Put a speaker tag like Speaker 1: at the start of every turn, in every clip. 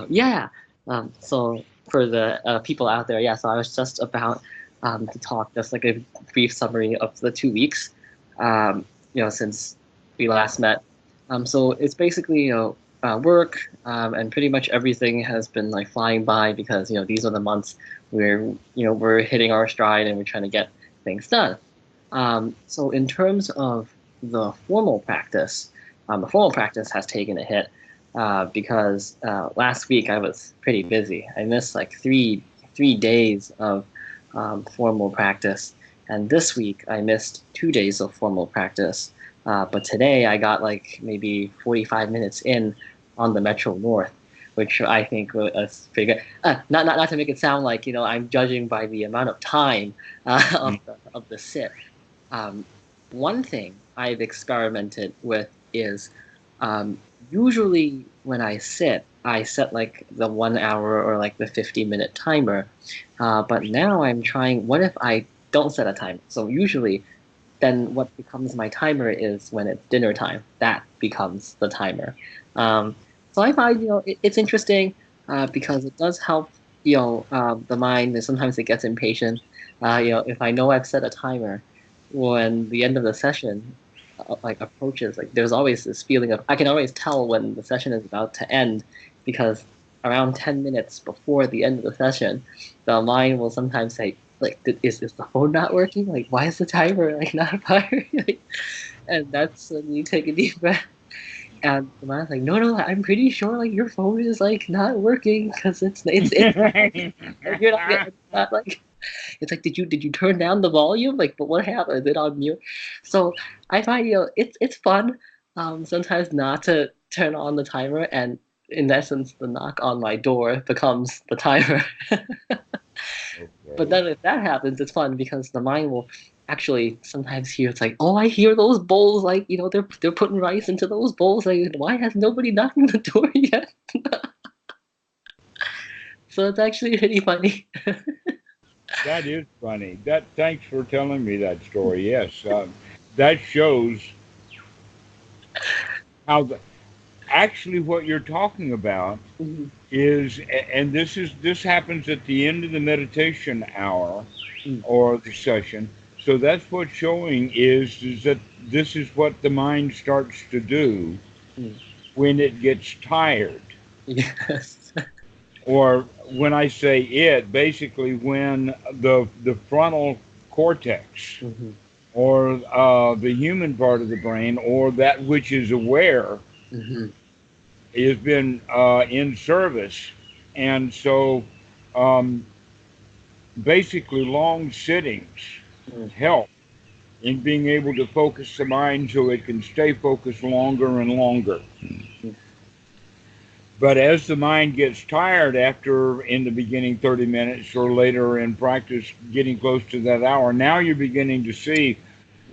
Speaker 1: Yeah. So for the people out there, yeah. So I was just about to talk just like a brief summary of the 2 weeks, since we last met. So it's basically work, and pretty much everything has been like flying by because these are the months where we're hitting our stride and we're trying to get things done. So in terms of the formal practice has taken a hit because last week I was pretty busy. I missed like three days of formal practice, and this week I missed 2 days of formal practice. But today I got like maybe 45 minutes in on the Metro North, which I think was pretty good. Not to make it sound like I'm judging by the amount of time of the sit. Um, One thing I've experimented with is um, usually when I set like the 1 hour or like the 50-minute timer. But now I'm trying, what if I don't set a timer? So usually then what becomes my timer is when it's dinner time. That becomes the timer. Um, so I find, it's interesting because it does help, the mind, and sometimes it gets impatient. If I know I've set a timer, when the end of the session like approaches, like there's always this feeling of I can always tell when the session is about to end because around 10 minutes before the end of the session, the mind will sometimes say, like, is the phone not working? Like, why is the timer like not firing? Like, and that's when you take a deep breath. And the mind's like, no, I'm pretty sure like your phone is like not working because it's like you're not like it's like did you turn down the volume? Like, but what happened? Is it on mute? So I find it's fun sometimes not to turn on the timer, and in essence the knock on my door becomes the timer. But
Speaker 2: Okay.
Speaker 1: then if that happens, it's fun because the mind will actually sometimes hear it's like, oh, I hear those bowls, like they're putting rice into those bowls. Like, why has nobody knocked on the door yet? So it's actually pretty funny.
Speaker 2: That is funny. That thanks for telling me that story. Yes, that shows how actually what you're talking about
Speaker 1: Mhm.
Speaker 2: is, and this happens at the end of the meditation hour
Speaker 1: Mm,
Speaker 2: or the session. So that's what's showing is that this is what the mind starts to do
Speaker 1: mm.
Speaker 2: when it gets tired,
Speaker 1: Yes.
Speaker 2: or when I say it, basically when the frontal cortex
Speaker 1: Hmm.
Speaker 2: or the human part of the brain or that which is aware
Speaker 1: Hmm.
Speaker 2: has been in service, and so um, basically long sittings
Speaker 1: Mm.
Speaker 2: help in being able to focus the mind so it can stay focused longer and longer.
Speaker 1: Mm.
Speaker 2: But as the mind gets tired after in the beginning 30 minutes or later in practice getting close to that hour, now you're beginning to see,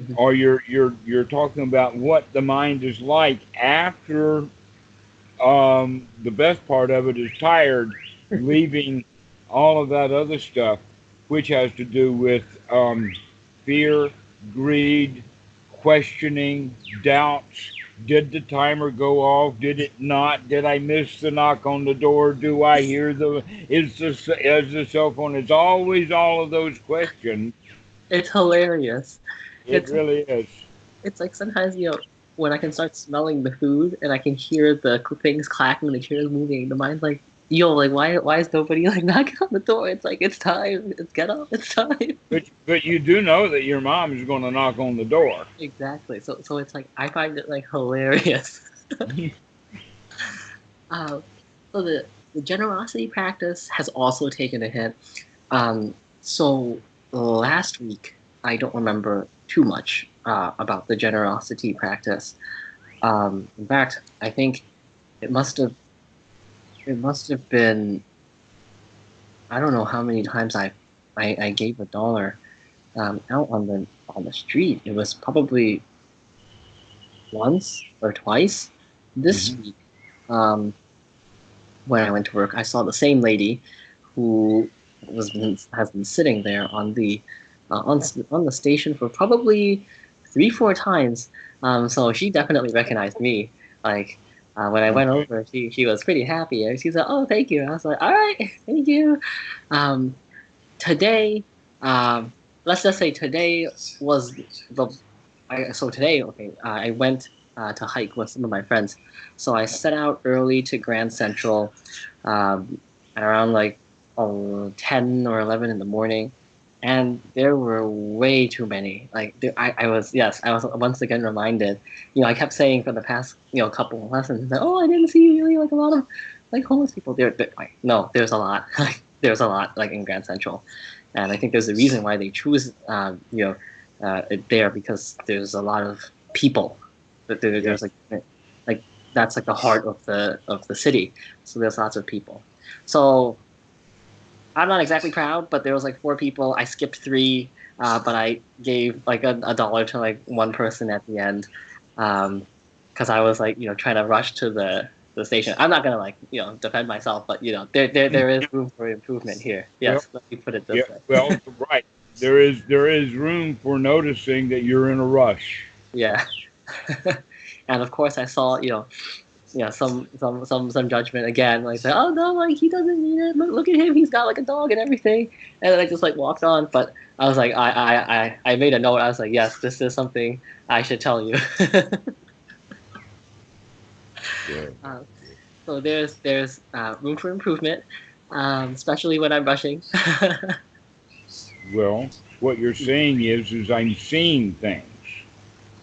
Speaker 1: Mhm.
Speaker 2: or you're talking about what the mind is like after the best part of it is tired, leaving all of that other stuff, which has to do with fear, greed, questioning, doubts. Did the timer go off? Did it not? Did I miss the knock on the door? Do I hear the? Is the cell phone? It's always all of those questions.
Speaker 1: It's hilarious.
Speaker 2: It
Speaker 1: It's
Speaker 2: really is.
Speaker 1: it's like sometimes when I can start smelling the food and I can hear the things clacking, the chairs moving, the mind's like, yo, like why is nobody like knocking on the door? It's like it's time. It's get up. It's time.
Speaker 2: But you do know that your mom is going to knock on the door.
Speaker 1: Exactly. So it's like I find it like hilarious. Uh, so the generosity practice has also taken a hit. So last week, I don't remember too much about the generosity practice. In fact, I think it must have it must have been I don't know how many times I gave $1 out on the street. It was probably once or twice. This
Speaker 2: Hmm.
Speaker 1: week, um, when I went to work, I saw the same lady who has been sitting there on the station for probably 3 4 times. So she definitely recognized me. Like When I went
Speaker 2: Okay.
Speaker 1: over, she was pretty happy. And she said, "Oh, thank you." I was like, "All right, thank you." Um, today, let's just say today was the. So today, okay, I went to hike with some of my friends. So I set out early to Grand Central, at around like 10 or 11 in the morning, and there were way too many. Like I was, yes, I was once again reminded. I kept saying for the past couple of lessons that, oh, I didn't see really like a lot of like homeless people there. Like, no, there's a lot. Like there's a lot like in Grand Central, and I think there's a reason why they choose it there, because there's a lot of people.
Speaker 2: Yeah.
Speaker 1: There's like that's like the heart of the city. So there's lots of people. So I'm not exactly proud, but there was like four people. I skipped three, but I gave like a dollar to like one person at the end, because I was like trying to rush to the station. I'm not gonna like defend myself, but there is room for improvement here.
Speaker 2: Well,
Speaker 1: Yes, let me put it
Speaker 2: yeah.
Speaker 1: this way.
Speaker 2: Well, right. There is room for noticing that you're in a rush.
Speaker 1: Yeah, and of course I saw some judgment again, like say, oh no, like he doesn't need it. Look at him, he's got like a dog and everything. And then I just like walked on. But I was like, I made a note. I was like, yes, this is something I should tell you.
Speaker 2: Yeah.
Speaker 1: uh, so there's room for improvement, especially when I'm rushing.
Speaker 2: Well, what you're saying is I'm seeing things.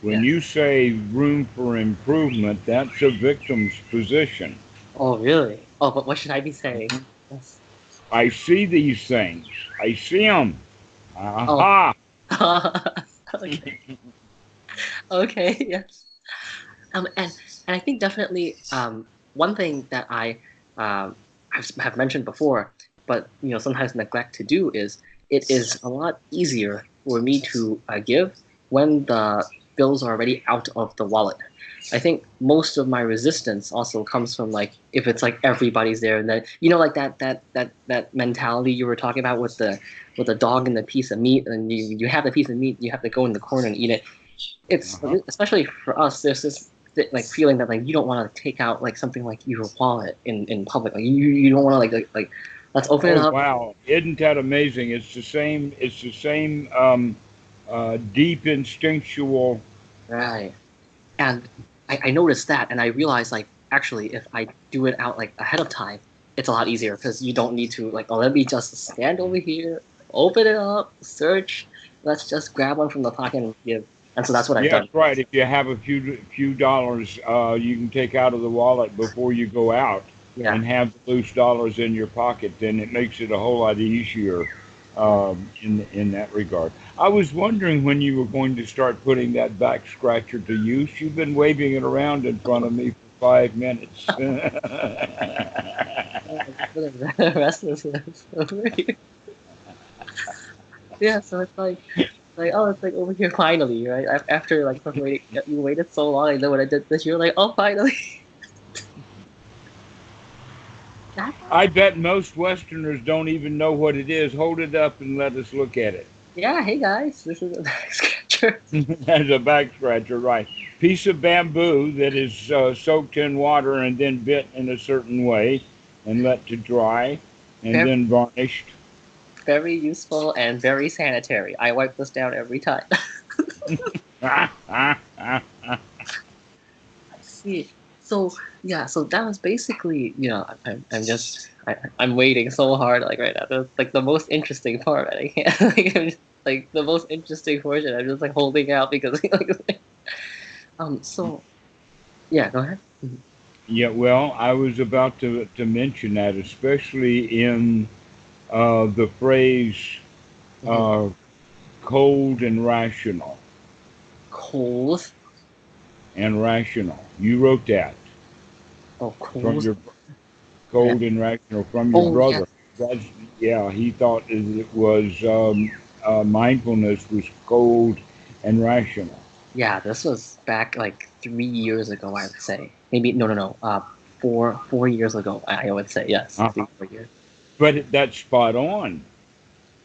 Speaker 2: When
Speaker 1: Yeah.
Speaker 2: you say room for improvement, that's a victim's position.
Speaker 1: Oh really? Oh, but what should I be saying?
Speaker 2: Mhm.
Speaker 1: Yes.
Speaker 2: I see these things. I see them.
Speaker 1: Oh.
Speaker 2: Aha!
Speaker 1: Okay. Okay. Yes. And I think definitely one thing that have mentioned before, but sometimes neglect to do, is it is a lot easier for me to give when the bills are already out of the wallet. I think most of my resistance also comes from like if it's like everybody's there, and then like that mentality you were talking about with the dog and the piece of meat, and you have the piece of meat, you have to go in the corner and eat it. It's
Speaker 2: Uh-huh.
Speaker 1: especially for us, there's this like feeling that like you don't want to take out like something like your wallet in public. Like you don't want to like let's open it
Speaker 2: Oh
Speaker 1: up.
Speaker 2: wow! Isn't that amazing? It's the same. It's the same deep instinctual.
Speaker 1: Right. And I noticed that, and I realized like actually if I do it out like ahead of time, it's a lot easier because you don't need to like, oh, let me just stand over here, open it up, search, let's just grab one from the pocket and give. And so that's what I've
Speaker 2: Yeah,
Speaker 1: done.
Speaker 2: that's right. If you have a few dollars, you can take out of the wallet before you go out,
Speaker 1: Yeah.
Speaker 2: and have the loose dollars in your pocket. Then it makes it a whole lot easier in that regard. I was wondering when you were going to start putting that back scratcher to use. You've been waving it around in front of me for 5 minutes.
Speaker 1: Restlessness over here. Yeah, so it's like oh, it's like over here finally, right? After like waiting, you waited so long, and then when I did this, you're like, oh, finally. That,
Speaker 2: I bet most Westerners don't even know what it is. Hold it up and let us look at it.
Speaker 1: yeah, hey guys, this is a sketcher.
Speaker 2: As a back scratcher, right? Piece of bamboo that is soaked in water and then bit in a certain way and let to dry and
Speaker 1: Very,
Speaker 2: then varnished.
Speaker 1: very useful and very sanitary. I wipe this down every time. I see. So yeah, so that was basically, I'm waiting so hard like right now. That's like the most interesting part. And I can't like I'm just, like the most interesting portion. I'm just like holding out because so yeah, go ahead. Mhm.
Speaker 2: Yeah, well, I was about to mention that, especially in the phrase
Speaker 1: Mhm.
Speaker 2: uh, cold and rational.
Speaker 1: Coals.
Speaker 2: And rational. You wrote that
Speaker 1: Oh,
Speaker 2: from
Speaker 1: coals.
Speaker 2: your
Speaker 1: Yeah.
Speaker 2: cold and rational from your
Speaker 1: Oh yeah.
Speaker 2: brother. That's yeah. He thought it was mindfulness was cold and rational.
Speaker 1: Yeah, this was back like 3 years ago, I would say. Maybe no. 4 years ago, I would say. Yes,
Speaker 2: Uh-huh.
Speaker 1: 3 4 years.
Speaker 2: But that's spot on.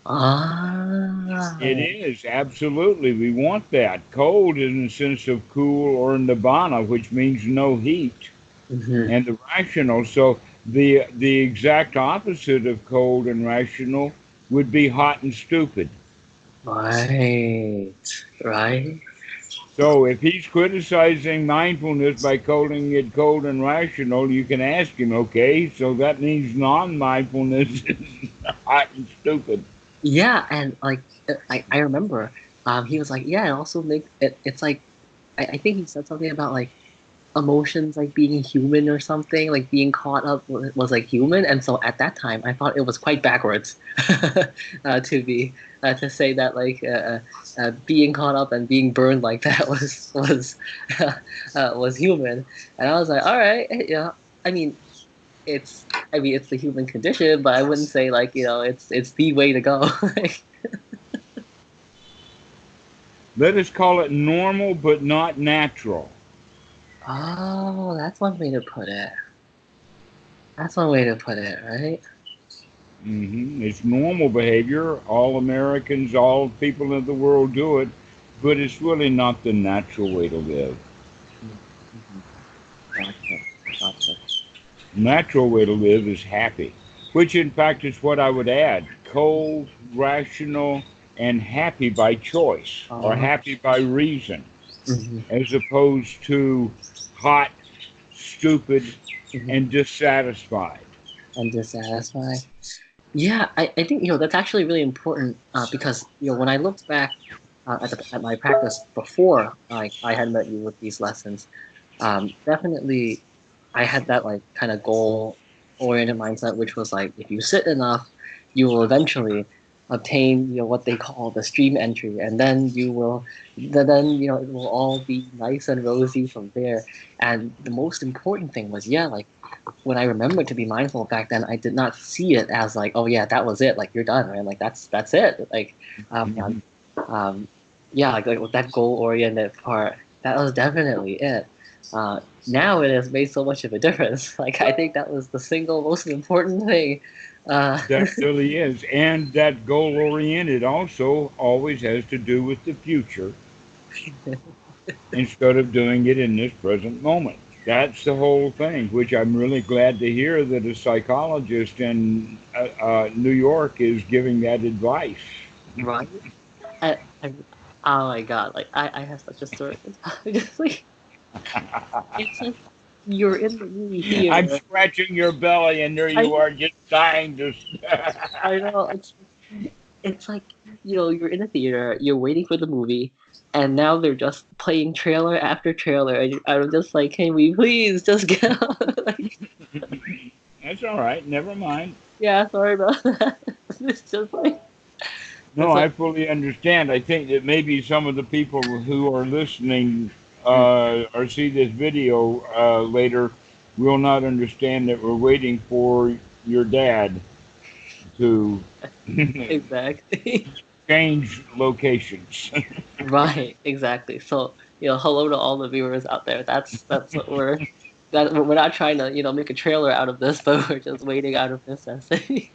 Speaker 2: It
Speaker 1: Ah.
Speaker 2: is absolutely. We want that cold in the sense of cool or nirvana, which means no heat.
Speaker 1: Hmm.
Speaker 2: and the rational. So the exact opposite of cold and rational would be hot and stupid.
Speaker 1: Right. Right.
Speaker 2: So if he's criticizing mindfulness by calling it cold and rational, you can ask him, okay, so that means non-mindfulness is hot and stupid.
Speaker 1: Yeah, and like I remember, he was like, yeah, it also makes it. It's like I think he said something about like emotions like being human or something, like being caught up was like human. And so at that time, I thought it was quite backwards to be to say that like being caught up and being burned like that was human. And I was like, all right, yeah. I mean, it's it's the human condition, but I wouldn't say like it's the way to go. Like,
Speaker 2: Let us call it normal but not natural.
Speaker 1: oh, that's one way to put it. That's one way to put it, right?
Speaker 2: It's normal behavior. All Americans, all people in the world do it, but it's really not the natural way to live.
Speaker 1: Mm-hmm. Gotcha. Gotcha.
Speaker 2: Natural way to live is happy, which in fact is what I would add: cold, rational, and happy by choice or
Speaker 1: Uh,
Speaker 2: happy by reason,
Speaker 1: mhm,
Speaker 2: as opposed to hot, stupid,
Speaker 1: mhm.
Speaker 2: and dissatisfied.
Speaker 1: And dissatisfied. Yeah, I think that's actually really important because when I looked back at my practice before I had met you with these lessons, definitely I had that like kind of goal oriented mindset, which was like if you sit enough, you will eventually obtain what they call the stream entry, and then then it will all be nice and rosy from there. And the most important thing was like when I remembered to be mindful back then, I did not see it as like, oh yeah, that was it. Like you're done, right? Like that's it. Like,
Speaker 2: Mhm.
Speaker 1: um, yeah, like with that goal oriented part, that was definitely it. Now it has made so much of a difference. Like I think that was the single most important thing.
Speaker 2: That really is. And that goal oriented also always has to do with the future instead of doing it in this present moment. That's the whole thing, which I'm really glad to hear that a psychologist in New York is giving that advice.
Speaker 1: right? I, oh my God! Like I have such a story. Just like it's like you're in the movie
Speaker 2: I'm
Speaker 1: theater.
Speaker 2: scratching your belly, and there
Speaker 1: I
Speaker 2: you are just dying to.
Speaker 1: I know it's like you're in a theater, you're waiting for the movie, and now they're just playing trailer after trailer, and I'm just like, can we please just get out? Like,
Speaker 2: That's all right. Never mind.
Speaker 1: yeah, sorry about that. It's just like
Speaker 2: No,
Speaker 1: it's like
Speaker 2: I fully understand. I think that maybe some of the people who are listening
Speaker 1: mm,
Speaker 2: or see this video later will not understand that we're waiting for your dad to
Speaker 1: exactly.
Speaker 2: change locations.
Speaker 1: Right, exactly. So, hello to all the viewers out there. That's what we're not trying to, make a trailer out of this, but we're just waiting out of necessity.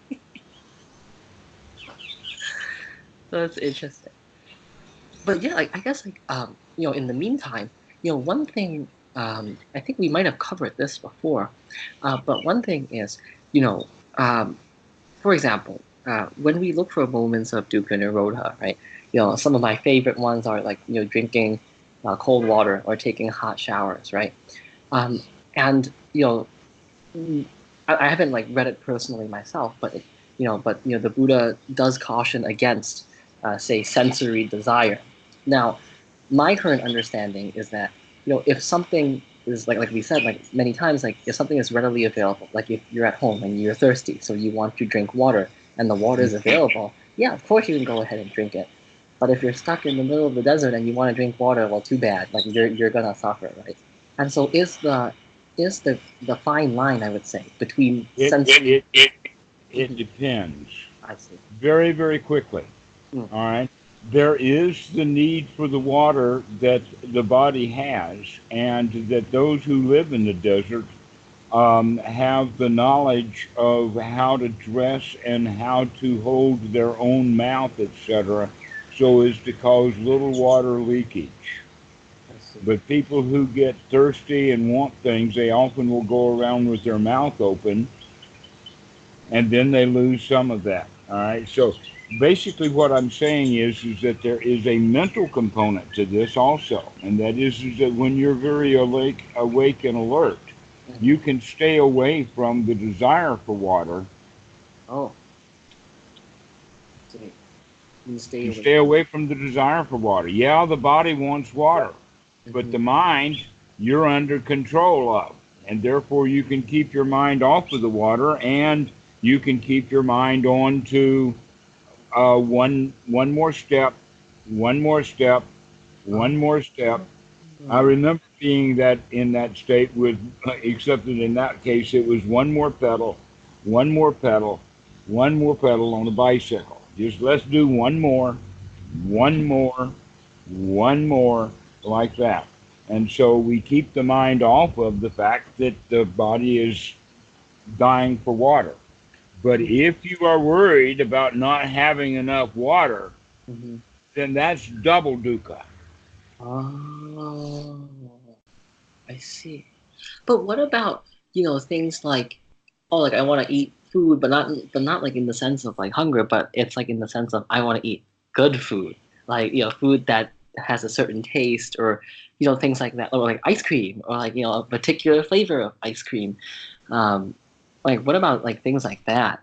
Speaker 1: So it's interesting. But yeah, like I guess like in the meantime, one thing I think we might have covered this before, but one thing is, you know, um, for example, when we look for moments of dukkha nirodha, right? Some of my favorite ones are like drinking cold water or taking hot showers, right? Um, and mm, I haven't like read it personally myself, but the Buddha does caution against, say, sensory desire. Now, my current understanding is that if something is like we said like many times, like if something is readily available, like if you're at home and you're thirsty, so you want to drink water, and the water is available, yeah, of course you can go ahead and drink it. But if you're stuck in the middle of the desert and you want to drink water, well, too bad. Like you're gonna suffer, right? And so is the fine line, I would say, between
Speaker 2: it,
Speaker 1: sensory.
Speaker 2: it, it, it
Speaker 1: Mhm,
Speaker 2: depends
Speaker 1: I see.
Speaker 2: very, very quickly.
Speaker 1: Mm,
Speaker 2: All right. There is the need for the water that the body has, and that those who live in the desert have the knowledge of how to dress and how to hold their own mouth, etc., so as to cause little water leakage. But people who get thirsty and want things, they often will go around with their mouth open, and then they lose some of that. All right. So basically, what I'm saying is that there is a mental component to this also, and that is that when you're very awake and alert,
Speaker 1: Mhm.
Speaker 2: you can stay away from the desire for water.
Speaker 1: Oh, see. You stay
Speaker 2: You
Speaker 1: away.
Speaker 2: stay away from the desire for water. Yeah, the body wants water, but
Speaker 1: Hmm.
Speaker 2: the mind you're under control of, and therefore you can keep your mind off of the water, and you can keep your mind on to one more step, one more step, one more step. I
Speaker 1: Oh.
Speaker 2: remember being that in that state with, except that in that case it was one more pedal, one more pedal, one more pedal on the bicycle. Just let's do one more, one more, like that. And so we keep the mind off of the fact that the body is dying for water. But if you are worried about not having enough water,
Speaker 1: Mm-hmm.
Speaker 2: then that's double dukkha.
Speaker 1: Oh, I see. But what about, things like, oh, like I want to eat food, but not like in the sense of like hunger, but it's like in the sense of I want to eat good food, like food that has a certain taste, or things like that, or like ice cream, or like a particular flavor of ice cream. Um, like what about like things like that?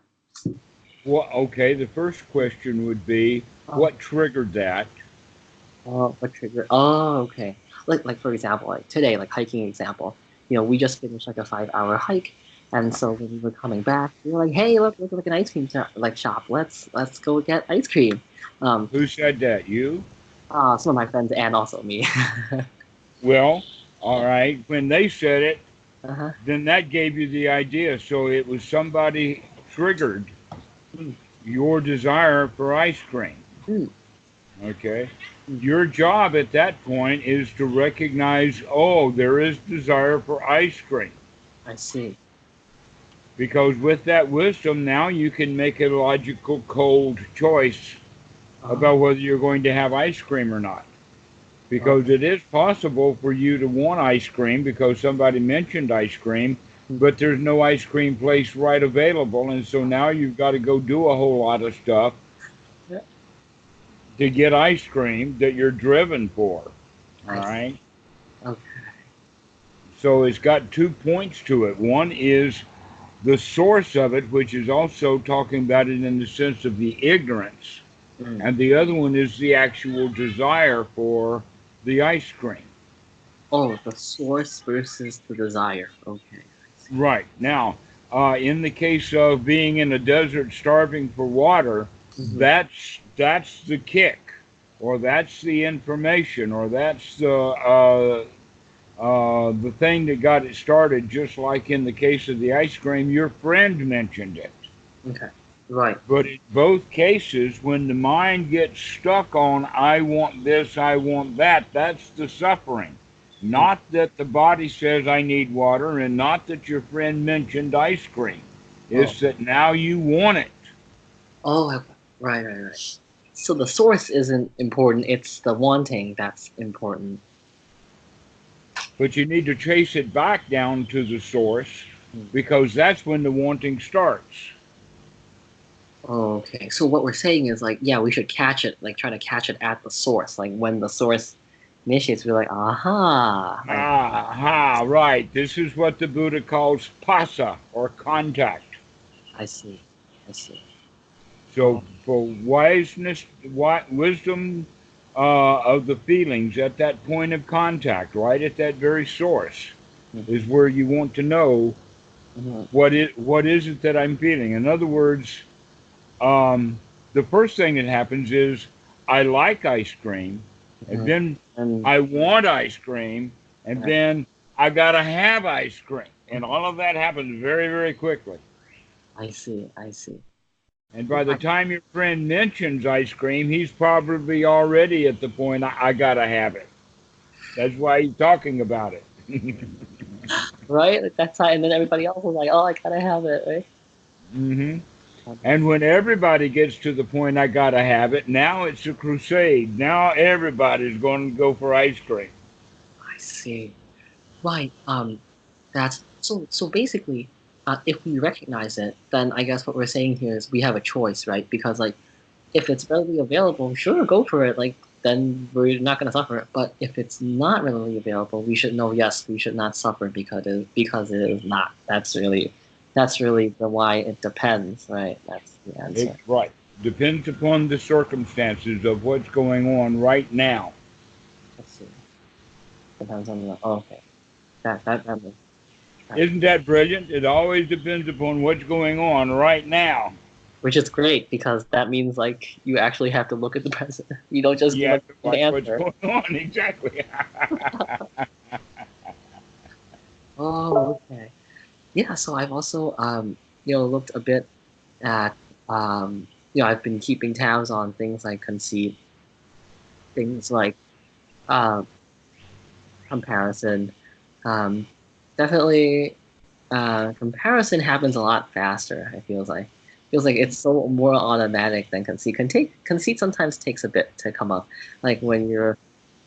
Speaker 2: Well, okay, the first question would be
Speaker 1: Oh,
Speaker 2: what triggered that?
Speaker 1: oh, what trigger? Oh, okay. Like for example, like today, like hiking example. We just finished like a 5-hour hike, and so when we were coming back, we were like, "Hey, look, like an ice cream shop, like shop. Let's go get ice cream." Um,
Speaker 2: Who said that? You?
Speaker 1: some of my friends and also me.
Speaker 2: Well, all right, when they said it,
Speaker 1: Uh-huh.
Speaker 2: then that gave you the idea. So it was somebody triggered
Speaker 1: Mm,
Speaker 2: your desire for ice cream.
Speaker 1: mm,
Speaker 2: Okay.
Speaker 1: mm.
Speaker 2: Your job at that point is to recognize, oh, there is desire for ice cream.
Speaker 1: I see.
Speaker 2: Because with that wisdom, now you can make a logical, cold choice
Speaker 1: Oh,
Speaker 2: about whether you're going to have ice cream or not.
Speaker 1: oh,
Speaker 2: Because it is possible for you to want ice cream because somebody mentioned ice cream,
Speaker 1: mm,
Speaker 2: but there's no ice cream place right available. And so now you've got to go do a whole lot of stuff
Speaker 1: yeah,
Speaker 2: to get ice cream that you're driven for. All
Speaker 1: I see.
Speaker 2: right.
Speaker 1: Okay.
Speaker 2: So it's got 2 points to it. One is the source of it, which is also talking about it in the sense of the ignorance.
Speaker 1: Mm.
Speaker 2: And the other one is the actual desire for the ice cream.
Speaker 1: Oh, the source versus the desire. Okay, I see.
Speaker 2: Right. Now, in the case of being in a desert starving for water,
Speaker 1: Hmm.
Speaker 2: that's the kick, or that's the information, or that's the thing that got it started. Just like in the case of the ice cream, your friend mentioned it.
Speaker 1: Okay. Right.
Speaker 2: But in both cases, when the mind gets stuck on "I want this, I want that," that's the suffering.
Speaker 1: Mm.
Speaker 2: Not that the body says I need water, and not that your friend mentioned ice cream.
Speaker 1: Oh.
Speaker 2: It's that now you want it.
Speaker 1: Oh, okay. Right, right, right. So the source isn't important, it's the wanting that's important.
Speaker 2: But you need to chase it back down to the source
Speaker 1: Hmm.
Speaker 2: because that's when the wanting starts.
Speaker 1: Oh, okay. So what we're saying is like, yeah, we should catch it, like try to catch it at the source. Like when the source initiates, we're like, aha.
Speaker 2: Ah, ha, right. This is what the Buddha calls pasa, or contact.
Speaker 1: I see. I see.
Speaker 2: So
Speaker 1: Oh,
Speaker 2: for wisdom of the feelings at that point of contact, right at that very source, is
Speaker 1: mm-hmm.
Speaker 2: where you want to know
Speaker 1: Mm-hmm.
Speaker 2: what is it that I'm feeling. In other words, the first thing that happens is I like ice cream, and
Speaker 1: Hmm.
Speaker 2: then
Speaker 1: And
Speaker 2: I want ice cream, and
Speaker 1: I,
Speaker 2: then I gotta have ice cream, and all of that happens very, very quickly.
Speaker 1: I see. I see.
Speaker 2: And by the
Speaker 1: Right.
Speaker 2: time your friend mentions ice cream, he's probably already at the point, I gotta have it. That's why he's talking about it.
Speaker 1: Right? Like, that's how, and then everybody else is like, oh, I gotta have it, right?
Speaker 2: hmm And when everybody gets to the point, I gotta have it, now it's a crusade. Now everybody's going to go for ice cream.
Speaker 1: see. Right. That's so basically, if we recognize it, then I guess what we're saying here is we have a choice, right? Because like if it's readily available, sure, go for it. Like then we're not gonna suffer. But if it's not readily available, we should know yes, we should not suffer because it is not. That's really the why it depends, right? That's the answer.
Speaker 2: Right. Depends upon the circumstances of what's going on right now.
Speaker 1: Let's see. Depends on the. Oh, okay. That makes sense.
Speaker 2: Isn't that brilliant? It always depends upon what's going on right now.
Speaker 1: Which is great because that means like you actually have to look at the present. You don't just
Speaker 2: You
Speaker 1: give
Speaker 2: have to
Speaker 1: an
Speaker 2: watch what's
Speaker 1: answer.
Speaker 2: going on. Exactly.
Speaker 1: Oh, okay. Yeah. So I've also looked a bit at I've been keeping tabs on things like conceit, things like uh, comparison. Um, Definitely, comparison happens a lot faster. It feels like it's so more automatic than conceit. Conceit sometimes takes a bit to come up, like when you're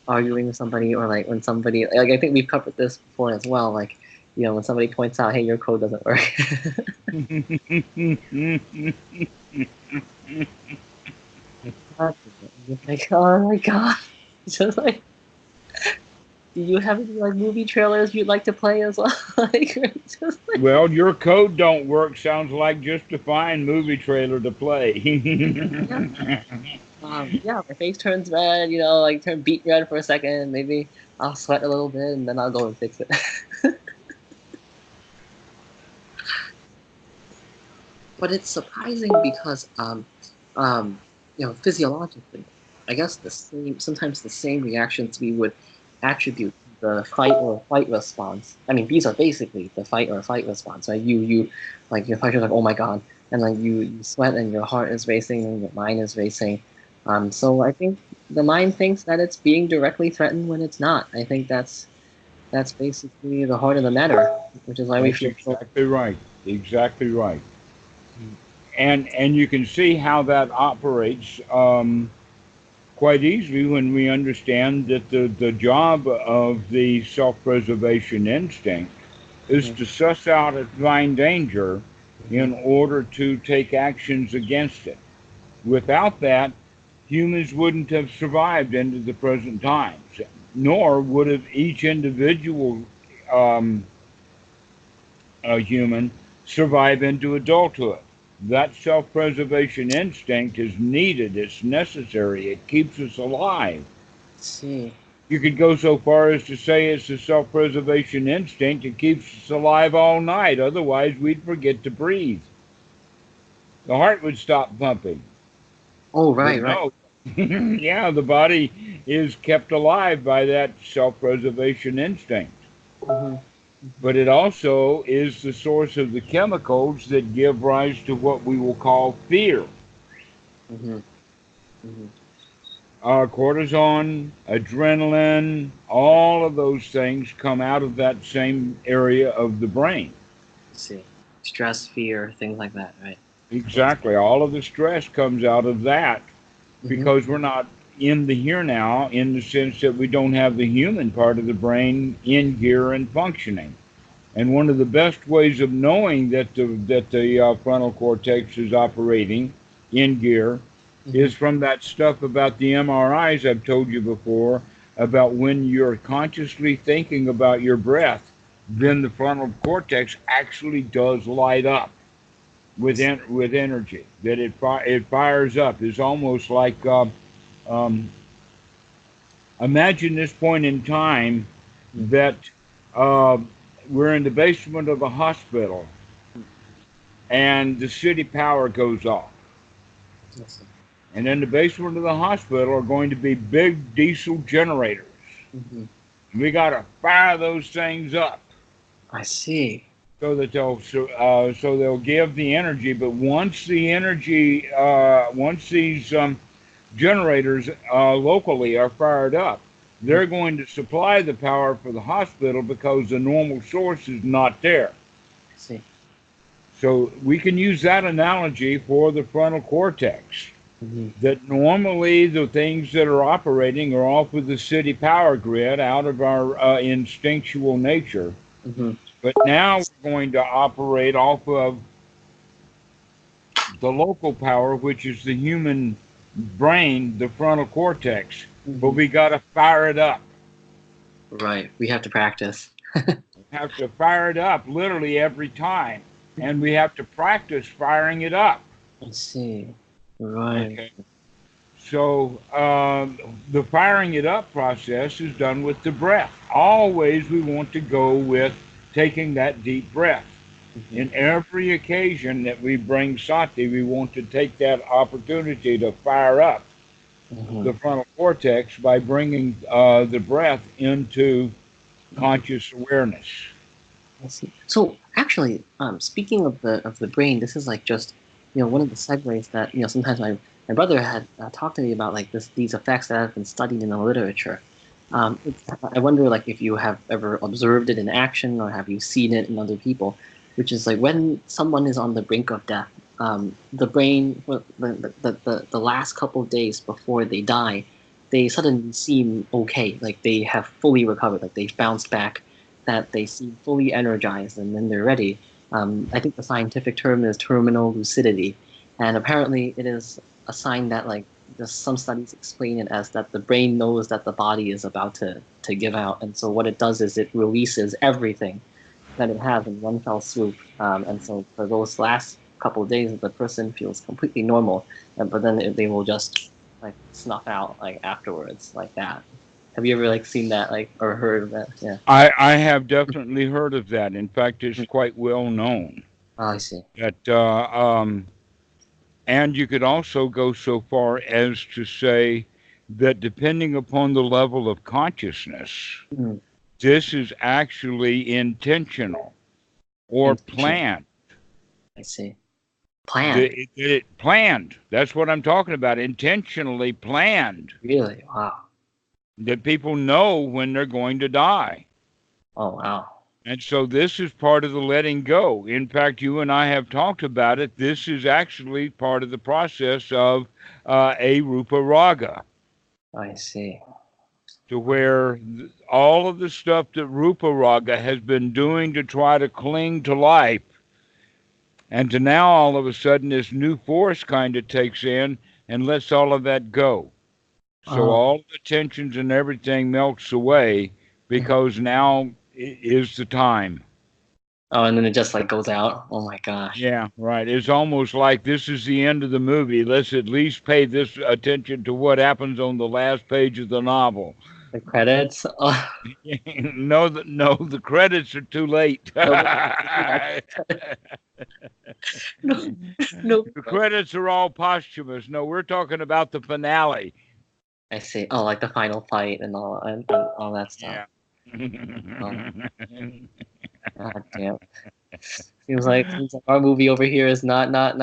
Speaker 1: arguing with somebody, or like when somebody like I think we've covered this before as well. Like when somebody points out, hey, your code doesn't work. Like, oh my god, just like. Do you have any like movie trailers you'd like to play as well? Like, just like,
Speaker 2: Well, your code don't work sounds like just a fine movie trailer to play.
Speaker 1: yeah. My face turns red, like turn beet red for a second. Maybe I'll sweat a little bit and then I'll go and fix it. But it's surprising because, physiologically, I guess sometimes the same reactions we would attribute the fight or flight response. I mean, these are basically the fight or flight response, right? You like your fight, you're like, oh my god, and like you sweat and your heart is racing and your mind is racing. So I think the mind thinks that it's being directly threatened when it's not. I think that's basically the heart of the matter, which is why we
Speaker 2: That's
Speaker 1: feel so.
Speaker 2: exactly right. Exactly right. And you can see how that operates quite easily when we understand that the job of the self-preservation instinct is
Speaker 1: Mhm.
Speaker 2: to suss out a divine danger in order to take actions against it. Without that, humans wouldn't have survived into the present times, nor would have each individual um, human survive into adulthood. That self preservation instinct is needed, it's necessary, it keeps us alive.
Speaker 1: See.
Speaker 2: You could go so far as to say it's the self preservation instinct that keeps us alive all night, otherwise, we'd forget to breathe. The heart would stop pumping.
Speaker 1: Oh,
Speaker 2: But
Speaker 1: right, right.
Speaker 2: no, yeah, the body is kept alive by that self preservation instinct.
Speaker 1: Hmm.
Speaker 2: But it also is the source of the chemicals that give rise to what we will call fear.
Speaker 1: Hmm. Hmm.
Speaker 2: Cortisone, adrenaline, all of those things come out of that same area of the brain.
Speaker 1: See. Stress, fear, things like that, right?
Speaker 2: Exactly. All of the stress comes out of that
Speaker 1: Hmm.
Speaker 2: because we're not in the here now in the sense that we don't have the human part of the brain in gear and functioning. And one of the best ways of knowing that the frontal cortex is operating in gear
Speaker 1: Hmm.
Speaker 2: is from that stuff about the MRIs I've told you before about when you're consciously thinking about your breath, then the frontal cortex actually does light up with energy. That it fires up. It's almost like um, imagine this point in time that uh, we're in the basement of a hospital and the city power goes off. And in the basement of the hospital are going to be big diesel generators.
Speaker 1: Hmm.
Speaker 2: We got to fire those things up
Speaker 1: I see.
Speaker 2: so that they'll give the energy. But once the energy, once these generators locally are fired up,
Speaker 1: Mhm.
Speaker 2: they're going to supply the power for the hospital because the normal source is not there.
Speaker 1: I see.
Speaker 2: So we can use that analogy for the frontal cortex. that normally the things that are operating are off of the city power grid out of our instinctual nature. But now we're going to operate off of the local power, which is the human brain, the frontal cortex. But we got to fire it up.
Speaker 1: Right. We have to practice.
Speaker 2: Have to fire it up literally every time. And we have to practice firing it up.
Speaker 1: I see. Right.
Speaker 2: Okay. So the firing it up process is done with the breath. Always we want to go with taking that deep breath. In every occasion that we bring sati, we want to take that opportunity to fire up the frontal cortex by bringing the breath into conscious awareness.
Speaker 1: I see. So actually, speaking of the brain, this is like just one of the segues that sometimes my brother had talked to me about, like these effects that have been studied in the literature. I wonder, like, if you have ever observed it in action, or have you seen it in other people, which is like when someone is on the brink of death, the brain, the last couple of days before they die, they suddenly seem okay, like they have fully recovered, like they've bounced back, that they seem fully energized, and then they're ready. I think the scientific term is terminal lucidity, and apparently it is a sign that, like, some studies explain it as that the brain knows that the body is about to give out, and so what it does is it releases everything that it has in one fell swoop, and so for those last couple of days, the person feels completely normal, but then they will just like snuff out like afterwards, like that. Have you ever like seen that, like, or heard of that? Yeah.
Speaker 2: I have definitely heard of that. In fact, it's quite well known.
Speaker 1: Oh, I see.
Speaker 2: That and you could also go so far as to say that depending upon the level of consciousness, this is actually intentional or planned.
Speaker 1: I see. Planned.
Speaker 2: Planned. That's what I'm talking about. Intentionally planned.
Speaker 1: Really? Wow.
Speaker 2: That people know when they're going to die.
Speaker 1: Oh, wow.
Speaker 2: And so this is part of the letting go. In fact, you and I have talked about it. This is actually part of the process of a Rupa Raga.
Speaker 1: I see.
Speaker 2: To where all of the stuff that Rupa Raga has been doing to try to cling to life, and to now all of a sudden this new force kind of takes in and lets all of that go. So all the tensions and everything melts away because now is the time.
Speaker 1: Oh, and then it just like goes out. Oh my gosh.
Speaker 2: Yeah, right. It's almost like this is the end of the movie. Let's at least pay this attention to what happens on the last page of the novel.
Speaker 1: The credits? Oh.
Speaker 2: No, the credits are too late.
Speaker 1: No.
Speaker 2: The credits are all posthumous. No, we're talking about the finale.
Speaker 1: I see. Oh, like the final fight and all that stuff.
Speaker 2: Yeah.
Speaker 1: God damn. Seems like our movie over here is not going.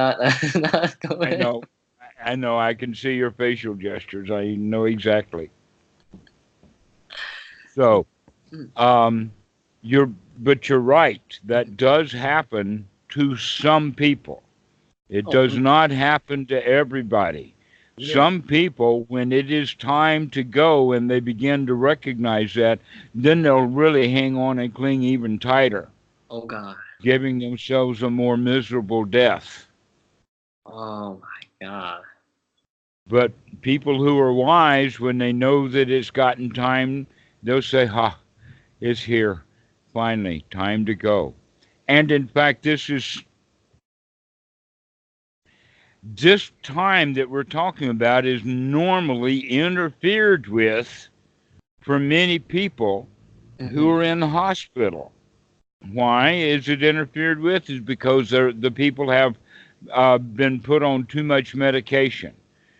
Speaker 2: I know. I can see your facial gestures. I know exactly. So, you're right. That does happen to some people. It does not happen to everybody. Yeah. Some people, when it is time to go and they begin to recognize that, then they'll really hang on and cling even tighter.
Speaker 1: Oh, God.
Speaker 2: Giving themselves a more miserable death.
Speaker 1: Oh, my God.
Speaker 2: But people who are wise, when they know that it's gotten time, they'll say, it's here. Finally, time to go. And in fact, this time that we're talking about is normally interfered with for many people who are in the hospital. Why is it interfered with? Is because the people have been put on too much medication.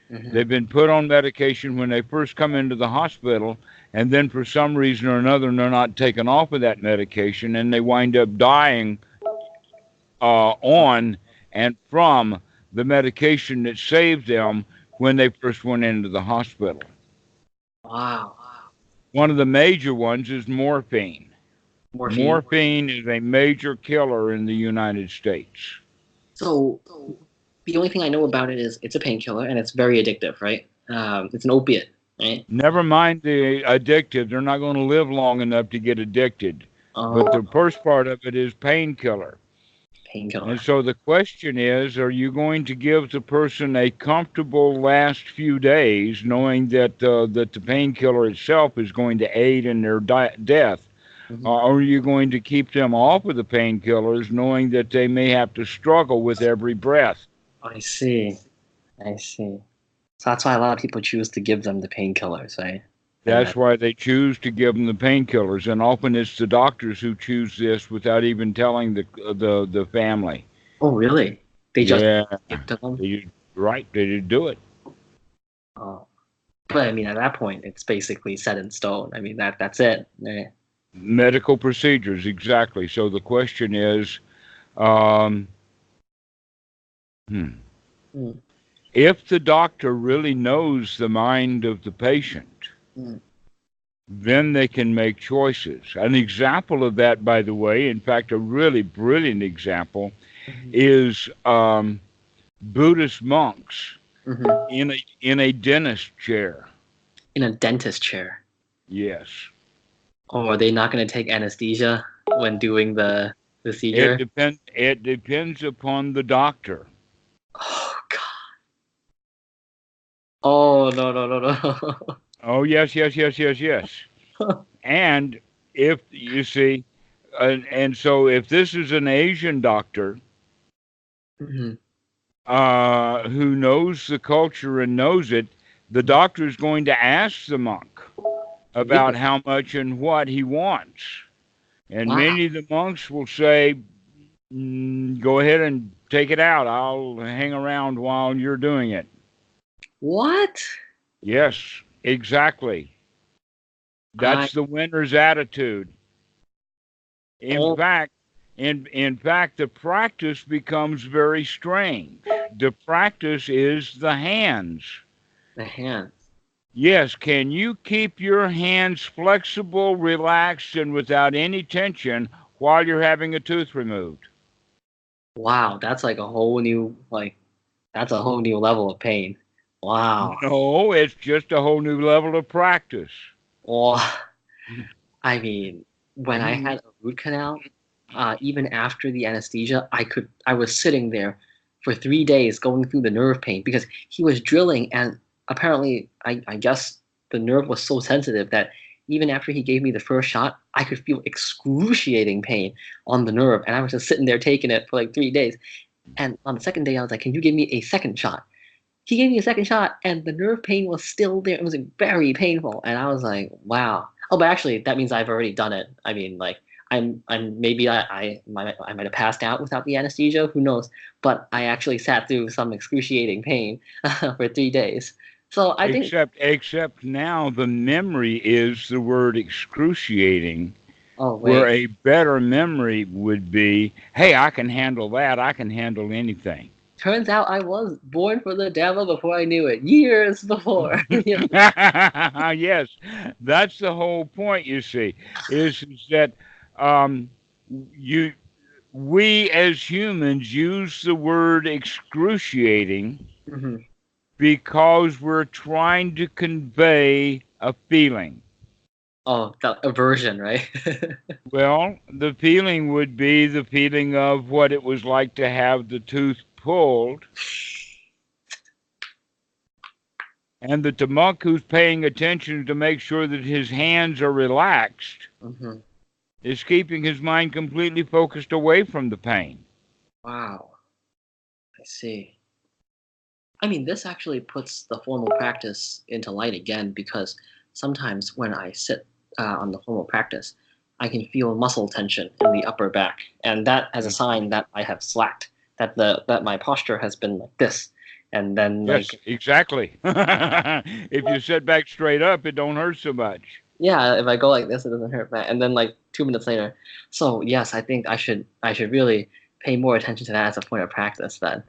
Speaker 2: They've been put on medication when they first come into the hospital, and then for some reason or another, they're not taken off of that medication, and they wind up dying on and from the medication that saved them when they first went into the hospital.
Speaker 1: Wow.
Speaker 2: One of the major ones is morphine. Morphine is a major killer in the United States.
Speaker 1: So the only thing I know about it is it's a painkiller and it's very addictive, right? It's an opiate, right?
Speaker 2: Never mind the addictive. They're not going to live long enough to get addicted. But the first part of it is painkiller.
Speaker 1: Painkiller.
Speaker 2: And so the question is, are you going to give the person a comfortable last few days, knowing that that the painkiller itself is going to aid in their death? Or are you going to keep them off of the painkillers, knowing that they may have to struggle with every breath?
Speaker 1: I see. I see. So that's why a lot of people choose to give them the painkillers, right?
Speaker 2: That's why they choose to give them the painkillers, and often it's the doctors who choose this without even telling the family.
Speaker 1: Oh, really? They just
Speaker 2: give to them? They do it.
Speaker 1: Oh, but I mean, at that point, it's basically set in stone. I mean, that's it.
Speaker 2: Medical procedures, exactly. So the question is, if the doctor really knows the mind of the patient, then they can make choices. An example of that, by the way, in fact, a really brilliant example, is Buddhist monks in a dentist chair.
Speaker 1: In a dentist chair?
Speaker 2: Yes.
Speaker 1: Oh, are they not going to take anesthesia when doing the procedure?
Speaker 2: It depends upon the doctor.
Speaker 1: Oh, God. Oh, no.
Speaker 2: Oh, yes. And if you see, and so if this is an Asian doctor who knows the culture and knows it, the doctor is going to ask the monk about how much and what he wants. And many of the monks will say, go ahead and take it out. I'll hang around while you're doing it.
Speaker 1: What?
Speaker 2: Yes, exactly. That's the winner's attitude. In fact, the practice becomes very strange. The practice is the hands.
Speaker 1: The hands.
Speaker 2: Yes, can you keep your hands flexible, relaxed, and without any tension while you're having a tooth removed?
Speaker 1: Wow, that's like a whole new, that's a whole new level of pain. Wow.
Speaker 2: No, it's just a whole new level of practice.
Speaker 1: Well, I mean, when I had a root canal, even after the anesthesia, I was sitting there for 3 days going through the nerve pain because he was drilling, and apparently, I guess the nerve was so sensitive that even after he gave me the first shot, I could feel excruciating pain on the nerve, and I was just sitting there taking it for like 3 days. And on the second day, I was like, "Can you give me a second shot?" He gave me a second shot, and the nerve pain was still there. It was very painful, and I was like, "Wow." Oh, but actually, that means I've already done it. I mean, like, I'm maybe I might have passed out without the anesthesia. Who knows? But I actually sat through some excruciating pain for 3 days. So I think,
Speaker 2: except now the memory is the word excruciating.
Speaker 1: oh wait,
Speaker 2: where a better memory would be, hey, I can handle that. I can handle anything.
Speaker 1: turns out I was born for the devil before I knew it, years before.
Speaker 2: Yes, that's the whole point. You see, is that we as humans use the word excruciating because we're trying to convey a feeling.
Speaker 1: Oh, the aversion, right?
Speaker 2: Well, the feeling would be the feeling of what it was like to have the tooth pulled. And that the monk who's paying attention to make sure that his hands are relaxed is keeping his mind completely focused away from the pain.
Speaker 1: Wow. I see. I mean, this actually puts the formal practice into light again, because sometimes when I sit on the formal practice, I can feel muscle tension in the upper back, and that as a sign that I have slacked, that my posture has been like this, and then
Speaker 2: yes, exactly. If you sit back straight up, it don't hurt so much.
Speaker 1: Yeah, if I go like this, it doesn't hurt. And then like 2 minutes later, so yes, I think I should really pay more attention to that as a point of practice then.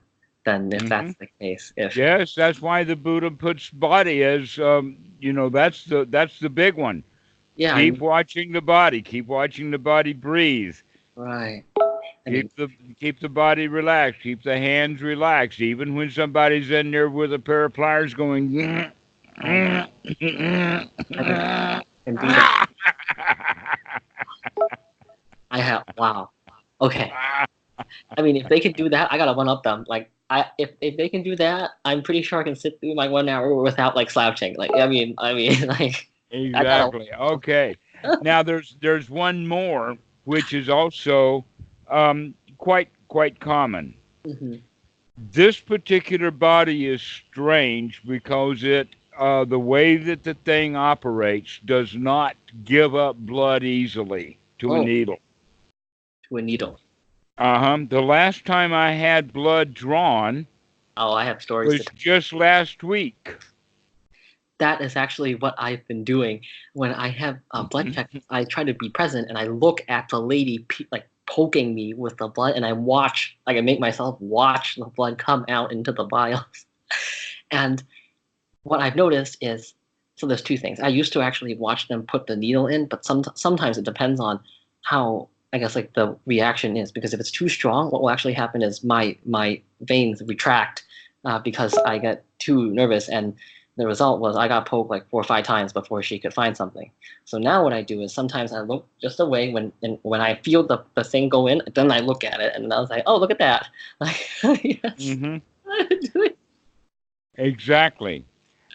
Speaker 1: Than if that's the case.
Speaker 2: Yes, that's why the Buddha puts body as that's the big one.
Speaker 1: Yeah.
Speaker 2: Keep watching the body. Keep watching the body breathe.
Speaker 1: Right.
Speaker 2: Keep the body relaxed. Keep the hands relaxed. Even when somebody's in there with a pair of pliers going.
Speaker 1: I know. Indeed. I have. Wow. Okay. I mean, if they can do that, I gotta one up them. Like, if they can do that, I'm pretty sure I can sit through my 1 hour without like slouching. Like, I mean, like.
Speaker 2: Exactly. Okay. Now there's one more, which is also quite common.
Speaker 1: Mm-hmm.
Speaker 2: This particular body is strange because the way that the thing operates does not give up blood easily to a
Speaker 1: Oh,
Speaker 2: needle.
Speaker 1: to a needle.
Speaker 2: The last time I had blood drawn
Speaker 1: Oh, I have stories
Speaker 2: was just last week.
Speaker 1: That is actually what I've been doing when I have blood check. I try to be present and I look at the lady like poking me with the blood, and I watch. Like I make myself watch the blood come out into the vials. And what I've noticed is, so there's two things. I used to actually watch them put the needle in, but sometimes it depends on how, I guess, like the reaction is. Because if it's too strong, what will actually happen is my veins retract because I get too nervous, and the result was I got poked like 4 or 5 times before she could find something. So now what I do is sometimes I look just away when I feel the thing go in, then I look at it and I was like, oh, look at that. Like, yes.
Speaker 2: Exactly.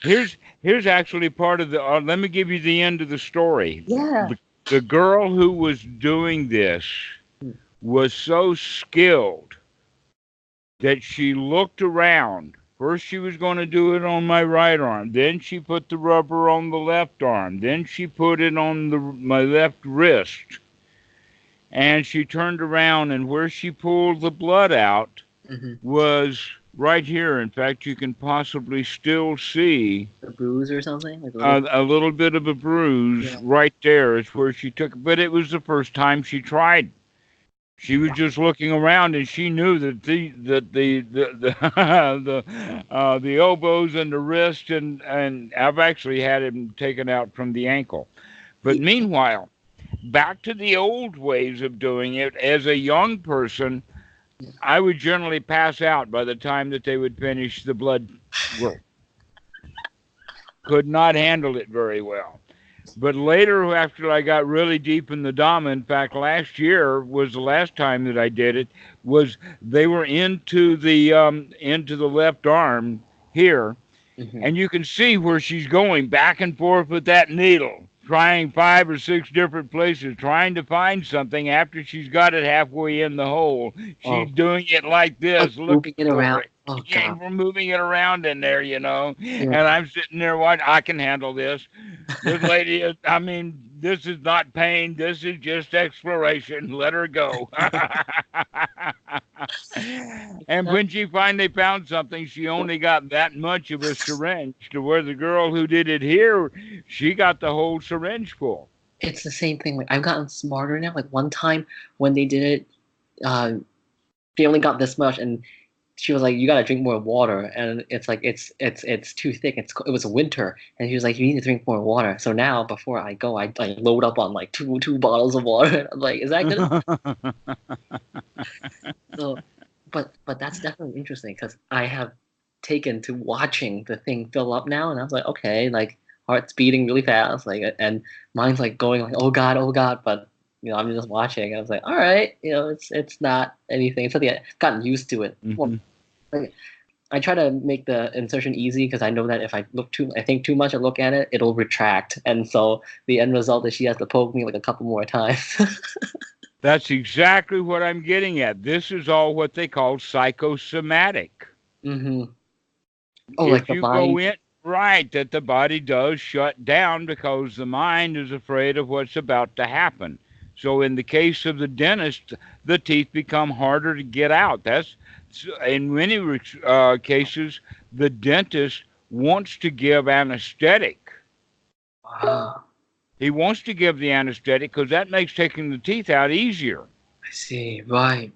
Speaker 2: Here's actually part of the. Let me give you the end of the story.
Speaker 1: Yeah.
Speaker 2: The girl who was doing this was so skilled that she looked around. First, she was going to do it on my right arm. Then she put the rubber on the left arm. Then she put it on my left wrist. And she turned around, and where she pulled the blood out was right here. In fact, you can possibly still see
Speaker 1: a bruise or something. Like
Speaker 2: a little bit of a bruise right there. Is where she took. But it was the first time she tried. She was just looking around, and she knew that the the elbows and the wrist, and I've actually had him taken out from the ankle. But meanwhile, back to the old ways of doing it. As a young person, I would generally pass out by the time that they would finish the blood work. Could not handle it very well. But later, after I got really deep in the Dhamma, in fact, last year was the last time that I did it, was they were into the left arm here, and you can see where she's going back and forth with that needle, trying 5 or 6 different places, trying to find something. After she's got it halfway in the hole, she's doing it like this,
Speaker 1: moving it around.
Speaker 2: Oh, God. We're moving it around in there, you know. Yeah. And I'm sitting there watching. I can handle this. This lady is, I mean, this is not pain. This is just exploration. Let her go. And when she finally found something, she only got that much of a syringe, to where the girl who did it here, she got the whole syringe full.
Speaker 1: It's the same thing. Like, I've gotten smarter now. Like one time when they did it, they only got this much, and she was like, "You gotta drink more water," and it's like it's too thick. It was winter, and she was like, "You need to drink more water." So now, before I go, I load up on like two bottles of water. I'm like, "Is that good?" So, but that's definitely interesting, because I have taken to watching the thing fill up now, and I was like, okay, like heart's beating really fast, like, and mine's like going like, oh god, but. I'm just watching, and I was like, all right, it's not anything. It's something I've gotten used to it. Well, like, I try to make the insertion easy, because I know that if I think too much, or look at it, it'll retract. And so the end result is she has to poke me like a couple more times.
Speaker 2: That's exactly what I'm getting at. This is all what they call psychosomatic.
Speaker 1: Oh,
Speaker 2: if
Speaker 1: like the
Speaker 2: you
Speaker 1: body.
Speaker 2: Go in, right, that the body does shut down because the mind is afraid of what's about to happen. So in the case of the dentist, the teeth become harder to get out. That's, in many cases, the dentist wants to give anesthetic.
Speaker 1: Wow.
Speaker 2: He wants to give the anesthetic because that makes taking the teeth out easier.
Speaker 1: I see. Right.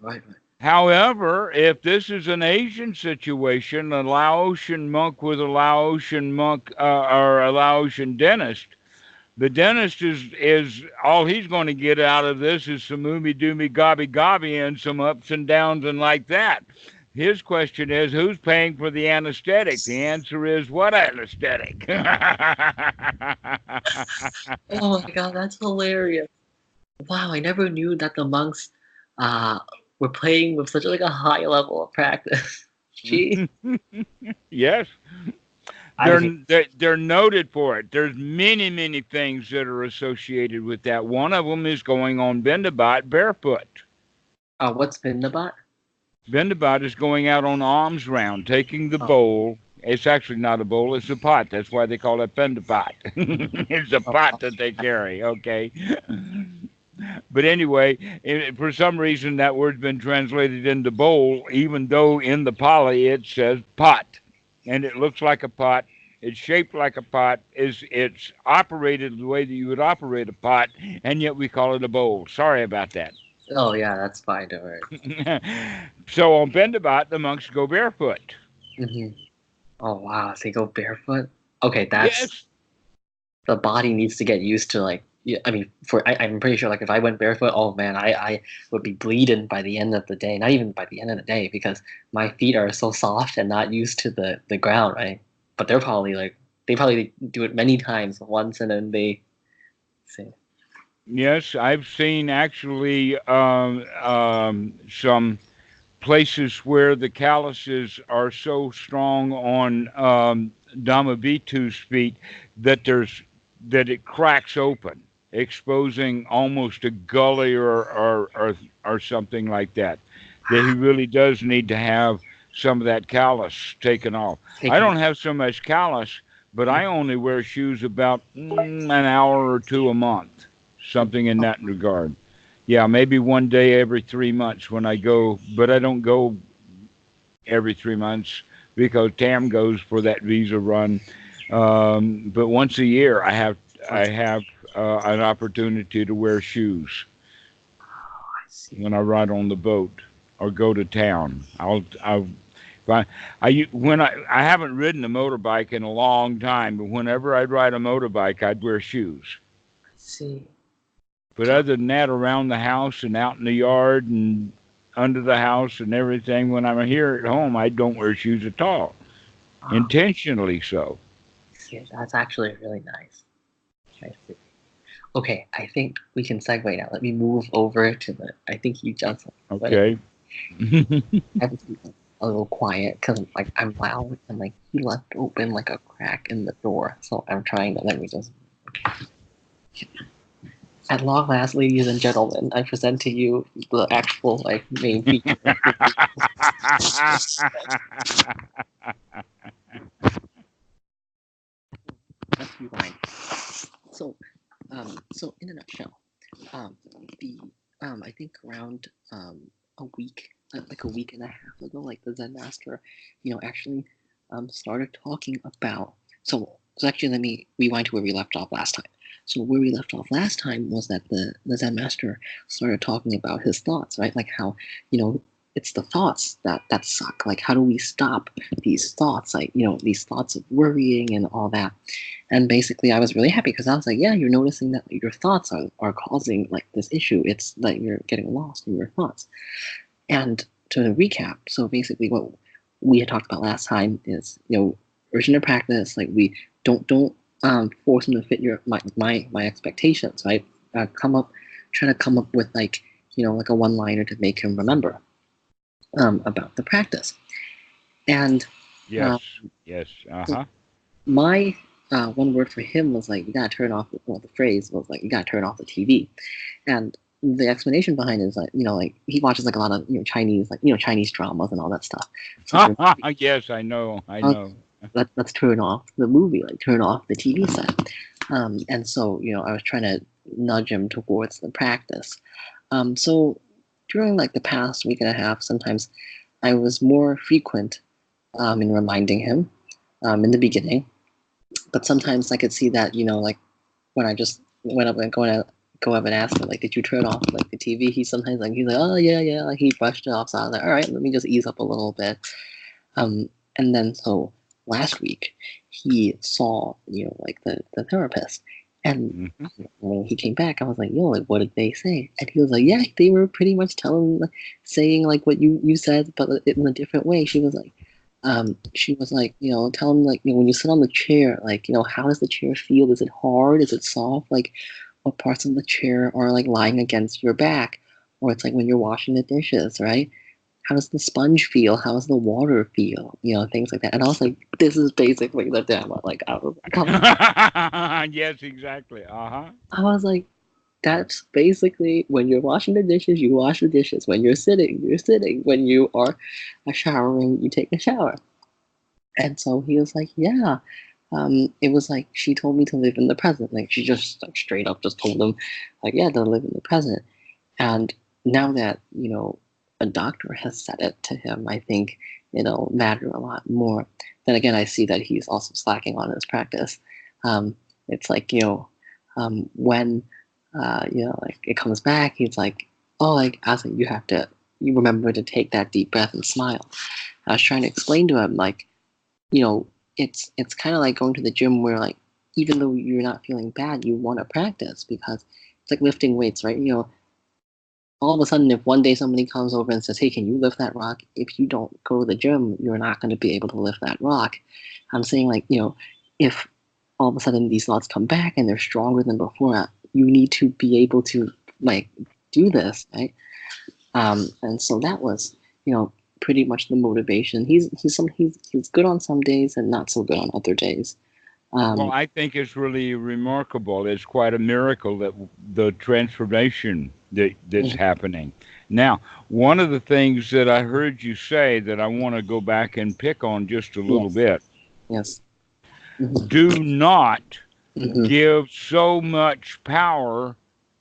Speaker 2: However, if this is an Asian situation, a Laotian monk with a Laotian monk or a Laotian dentist, The dentist is all he's going to get out of this is some oomy doomy gobby gobby and some ups and downs and like that. His question is, who's paying for the anesthetic? The answer is, what anesthetic?
Speaker 1: Oh my God, that's hilarious. Wow, I never knew that the monks uh, were playing with such like a high level of practice. Gee,
Speaker 2: Yes,
Speaker 1: I think.
Speaker 2: they're noted for it. There's many things that are associated with that. One of them is going on Bendabat barefoot.
Speaker 1: What's been the bot?
Speaker 2: Bendabat is going out on alms round, taking the
Speaker 1: Oh,
Speaker 2: bowl. It's actually not a bowl; it's a pot. That's why they call it Bendabat. It's a
Speaker 1: oh,
Speaker 2: pot that they carry. Okay. But anyway, for some reason that word's been translated into bowl, even though in the Pali it says pot, and it looks like a pot. It's shaped like a pot. It's operated the way that you would operate a pot, and yet we call it a bowl. Sorry about that.
Speaker 1: oh yeah, that's fine. Don't worry.
Speaker 2: So on Bendabat, the monks go barefoot.
Speaker 1: Hmm. Oh wow, so you go barefoot? Okay, that's
Speaker 2: Yes.
Speaker 1: the body needs to get used to like. Yeah, I mean, I'm pretty sure like if I went barefoot, oh man, I would be bleeding by the end of the day. Not even by the end of the day because my feet are so soft and not used to the ground, right? But they're probably like they probably do it many times once and then they say,
Speaker 2: Yes, I've seen actually some places where the calluses are so strong on Dhammavitu's feet that it cracks open, exposing almost a gully or something like that. That he really does need to have some of that callus taken off. I
Speaker 1: taken.
Speaker 2: don't have so much callus, but I only wear shoes about an hour or two a month, something in that regard. Yeah, maybe one day every 3 months when I go, but I don't go every 3 months because Tam goes for that visa run. But once a year, I have an opportunity to wear shoes
Speaker 1: I see.
Speaker 2: when I ride on the boat or go to town. When I haven't ridden a motorbike in a long time, but whenever I'd ride a motorbike, I'd wear shoes.
Speaker 1: I see.
Speaker 2: But other than that, around the house and out in the yard and under the house and everything, when I'm here at home, I don't wear shoes at all.
Speaker 1: Ah,
Speaker 2: Intentionally so.
Speaker 1: I see. That's actually really nice. I see. Okay, I think we can segue now. Let me move over to the. I think you just. But
Speaker 2: Okay.
Speaker 1: I have to be a little quiet because like I'm loud and like he left open like a crack in the door. So I'm trying to let me just. At long last, ladies and gentlemen, I present to you the actual like main feature. Let's rewind. So, so in a nutshell, um, the I think around a week, like a week and a half ago, like the Zen master, actually started talking about. So actually, let me rewind to where we left off last time. So where we left off last time was that the Zen master started talking about his thoughts, right? Like how it's the thoughts that suck. Like how do we stop these thoughts? Like these thoughts of worrying and all that. And basically, I was really happy because I was like, yeah, you're noticing that your thoughts are causing like this issue. It's that you're getting lost in your thoughts. And to recap, so basically, what we had talked about last time is, urgent to practice. Like we don't force them to fit my expectations, right? Try to come up with like like a one liner to make him remember about the practice. And
Speaker 2: Yes.
Speaker 1: uh,
Speaker 2: Yes. Uh
Speaker 1: so
Speaker 2: huh.
Speaker 1: my one word for him was like you gotta turn off. Well, the phrase was like you gotta turn off the TV, and the explanation behind it is like like he watches like a lot of Chinese Chinese dramas and all that stuff. So for
Speaker 2: Yes, I know. I
Speaker 1: uh,
Speaker 2: know.
Speaker 1: let's turn off the movie, like turn off the TV set. And so I was trying to nudge him towards the practice. So during like the past week and a half, sometimes I was more frequent in reminding him in the beginning, but sometimes I could see that like when I just went up and go up and ask him like, did you turn off like the TV? He sometimes like he's like, oh yeah, like he brushed it off. So I was like, all right, let me just ease up a little bit. And then so last week he saw like the therapist, And when he came back, I was like, yo, like, what did they say? And he was like, yeah, they were pretty much saying like what you said, but in a different way. She was like, tell him like, when you sit on the chair, like, how does the chair feel? Is it hard? Is it soft? Like, what parts of the chair are like lying against your back? Or it's like when you're washing the dishes, right? How does the sponge feel? How does the water feel? Things like that. And I was like, this is basically the demo. Like, I was like,
Speaker 2: Yes, exactly. Uh-huh.
Speaker 1: I was like, that's basically when you're washing the dishes, you wash the dishes. When you're sitting, you're sitting. When you are showering, you take a shower. And so he was like, yeah. It was like she told me to live in the present. Like she just like straight up just told him, like, yeah, to live in the present. And now that, a doctor has said it to him, I think it'll matter a lot more. Then again, I see that he's also slacking on his practice. It's like, when, like it comes back, he's like, oh, like, I was like, you remember to take that deep breath and smile. I was trying to explain to him, like, it's kind of like going to the gym where, like, even though you're not feeling bad, you want to practice because it's like lifting weights, right? All of a sudden, if one day somebody comes over and says, hey, can you lift that rock? If you don't go to the gym, you're not going to be able to lift that rock. I'm saying, like, if all of a sudden these thoughts come back and they're stronger than before, you need to be able to, like, do this, right? And so that was, pretty much the motivation. He's good on some days and not so good on other days.
Speaker 2: Well, I think it's really remarkable. It's quite a miracle that the transformation that's happening. Now, one of the things that I heard you say that I want to go back and pick on just a little bit.
Speaker 1: Yes.
Speaker 2: Do not give so much power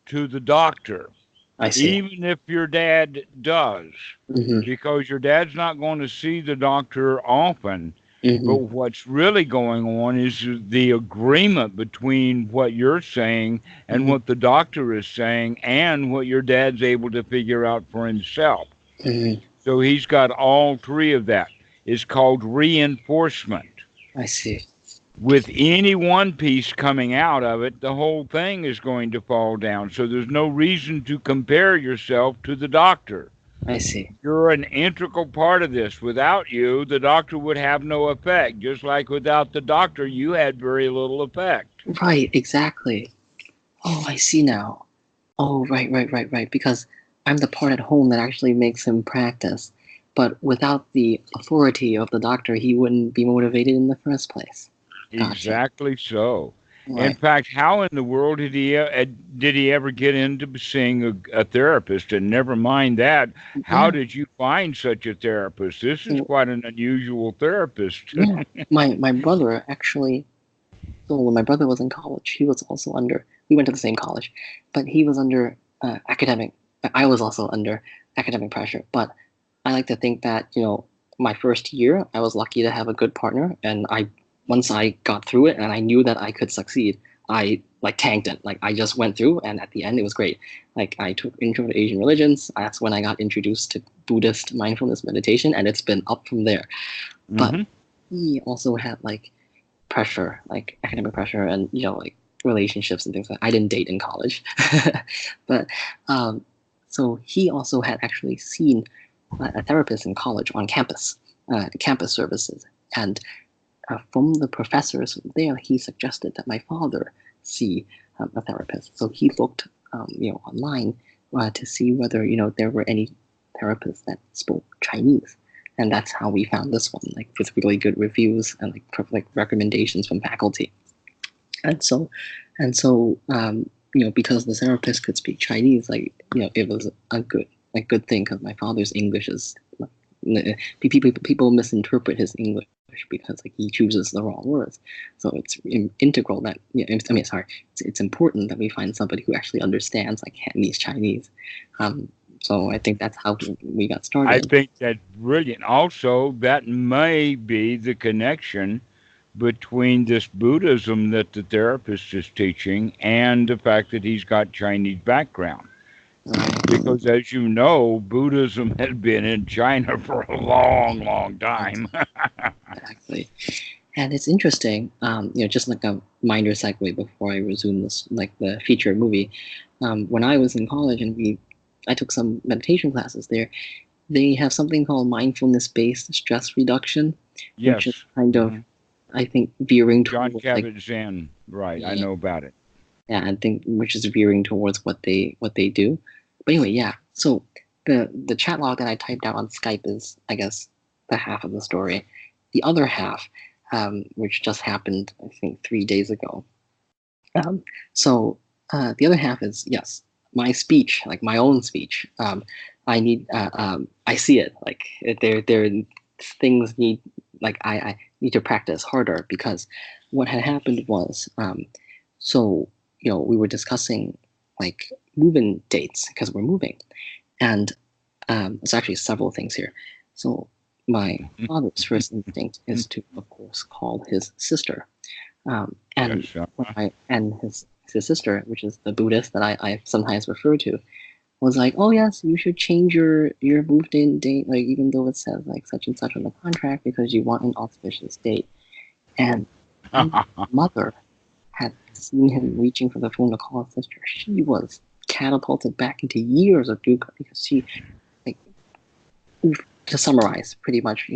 Speaker 2: to the doctor.
Speaker 1: I see.
Speaker 2: Even if your dad does, because your dad's not going to see the doctor often. But what's really going on is the agreement between what you're saying and what the doctor is saying and what your dad's able to figure out for himself. So he's got all three of that. It's called reinforcement.
Speaker 1: I see.
Speaker 2: With any one piece coming out of it, the whole thing is going to fall down. So there's no reason to compare yourself to the doctor.
Speaker 1: I see.
Speaker 2: You're an integral part of this. Without you, the doctor would have no effect. Just like without the doctor, you had very little effect.
Speaker 1: Right, exactly. Oh, I see now. Oh, right. Because I'm the part at home that actually makes him practice. But without the authority of the doctor, he wouldn't be motivated in the first place. Gotcha.
Speaker 2: Exactly so.
Speaker 1: Right.
Speaker 2: In fact, how in the world did he ever get into seeing a therapist? And never mind that, how did you find such a therapist? This is quite an unusual therapist.
Speaker 1: Yeah, my brother actually. So when my brother was in college, he was also under. We went to the same college, but he was under academic. I was also under academic pressure. But I like to think that my first year, I was lucky to have a good partner, and once I got through it and I knew that I could succeed, I tanked it. Like I just went through, and at the end it was great. Like I took Intro to Asian Religions. That's when I got introduced to Buddhist mindfulness meditation, and it's been up from there. But he also had pressure, like academic pressure, and like relationships and things like that. I didn't date in college, but so he also had actually seen a therapist in college on campus, campus services, and from the professors there, he suggested that my father see a therapist. So he looked, online to see whether there were any therapists that spoke Chinese, and that's how we found this one, with really good reviews and recommendations from faculty. And so, because the therapist could speak Chinese, it was a good thing because my father's English is people misinterpret his English because he chooses the wrong words. So it's integral that it's important that we find somebody who actually understands Cantonese Chinese. So I think that's how we got started.
Speaker 2: I think that's brilliant. Also, that may be the connection between this Buddhism that the therapist is teaching and the fact that he's got Chinese background. Because, as you know, Buddhism had been in China for a long, long time.
Speaker 1: Exactly. And it's interesting, just like a minor segue before I resume this, like the feature movie. When I was in college and I took some meditation classes there, they have something called mindfulness-based stress reduction, which is
Speaker 2: Yes.
Speaker 1: kind of,
Speaker 2: Hmm.
Speaker 1: I think, veering
Speaker 2: John
Speaker 1: towards like,
Speaker 2: Kabat-Zinn. Right. I
Speaker 1: yeah,
Speaker 2: know about it.
Speaker 1: yeah, I think which is veering towards what they do. But anyway, yeah. So the chat log that I typed out on Skype is, I guess, the half of the story. The other half, which just happened, I think, 3 days ago. Um, so the other half is, yes, my speech, like my own speech. I see it like there things need, like I need to practice harder, because what had happened was, so we were discussing like move-in dates because we're moving, and it's actually several things here. So my father's first instinct is to, of course, call his sister, and
Speaker 2: Yes.
Speaker 1: his sister, which is the Buddhist that I sometimes refer to, was like, "Oh yes, you should change your move date, like even though it says like such and such on the contract, because you want an auspicious date." And when my mother had seen him reaching for the phone to call his sister, she was catapulted back into years of dukkha, because she, like, to summarize, pretty much,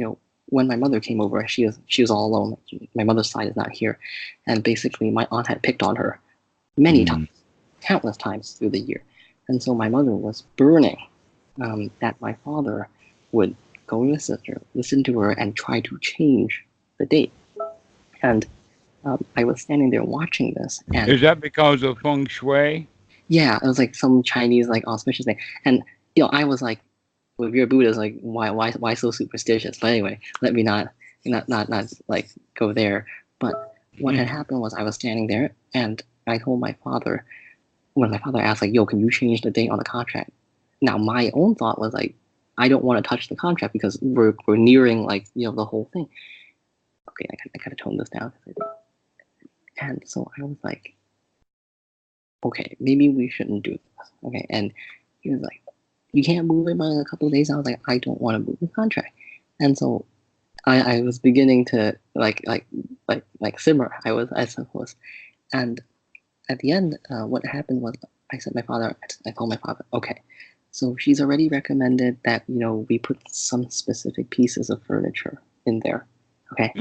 Speaker 1: when my mother came over, she was all alone. My mother's side is not here, and basically my aunt had picked on her many times, countless times through the year, and so my mother was burning, that my father would go to his sister, listen to her, and try to change the date. And I was standing there watching this, and
Speaker 2: Is that because of feng shui?
Speaker 1: yeah, it was like some Chinese like auspicious thing, and I was like, well, if you're a Buddhist, like why so superstitious? But anyway, let me not like go there. But what had happened was, I was standing there, and I told my father, when my father asked like, "Yo, can you change the date on the contract?" Now my own thought was like, I don't want to touch the contract because we're nearing like the whole thing. Okay, I gotta tone this down, and so I was like, okay, maybe we shouldn't do this. Okay, and he was like, you can't move it by a couple of days. I was like, I don't want to move the contract, and so I was beginning to like simmer. I suppose, and at the end, what happened was, I told my father, okay, so she's already recommended that we put some specific pieces of furniture in there, okay,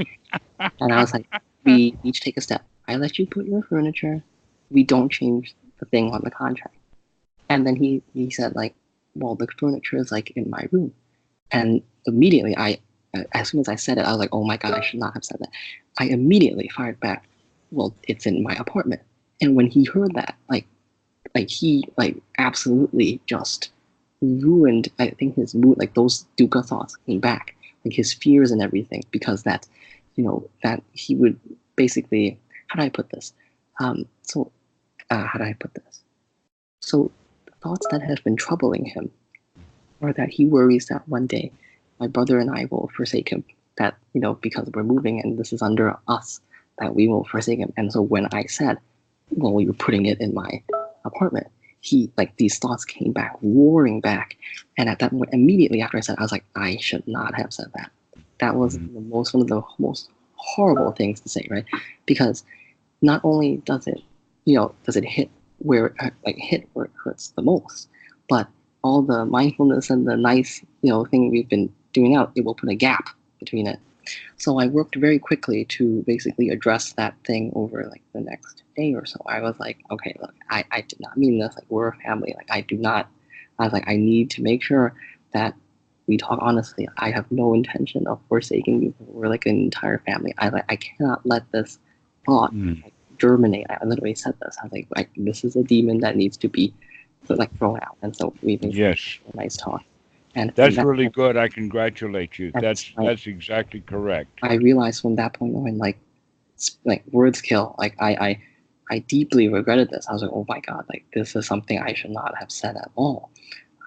Speaker 1: and I was like, we each take a step. I let you put your furniture. We don't change the thing on the contract. And then he said like, well, the furniture is like in my room. And immediately, as soon as I said it, I was like, oh my God, I should not have said that. I immediately fired back, well, it's in my apartment. And when he heard that, like he like absolutely just ruined, I think, his mood. Like those dukkha thoughts came back, like his fears and everything, because that he would basically, how do I put this? So how do I put this? So the thoughts that have been troubling him are that he worries that one day my brother and I will forsake him. That because we're moving and this is under us, that we will forsake him. And so when I said, well, you're putting it in my apartment, he, like, these thoughts came back, roaring back. And at that moment, immediately after I said, I was like, I should not have said that. That was one of the most horrible things to say, right? Because not only does it hit where it hurts the most, but all the mindfulness and the nice thing we've been doing out, it will put a gap between it. So I worked very quickly to basically address that thing over like the next day or so. I was like, okay, look, I did not mean this. Like, we're a family. Like, I was like, I need to make sure that we talk honestly. I have no intention of forsaking you. We're like an entire family. I cannot let this thought like, germinate. I literally said this. I was like, this is a demon that needs to be like thrown out. And so we basically
Speaker 2: Yes.
Speaker 1: had a nice talk. And
Speaker 2: That's really good. I congratulate you.
Speaker 1: That's
Speaker 2: That's exactly correct.
Speaker 1: I realized from that point on, like words kill. Like I deeply regretted this. I was like, oh my God, like this is something I should not have said at all.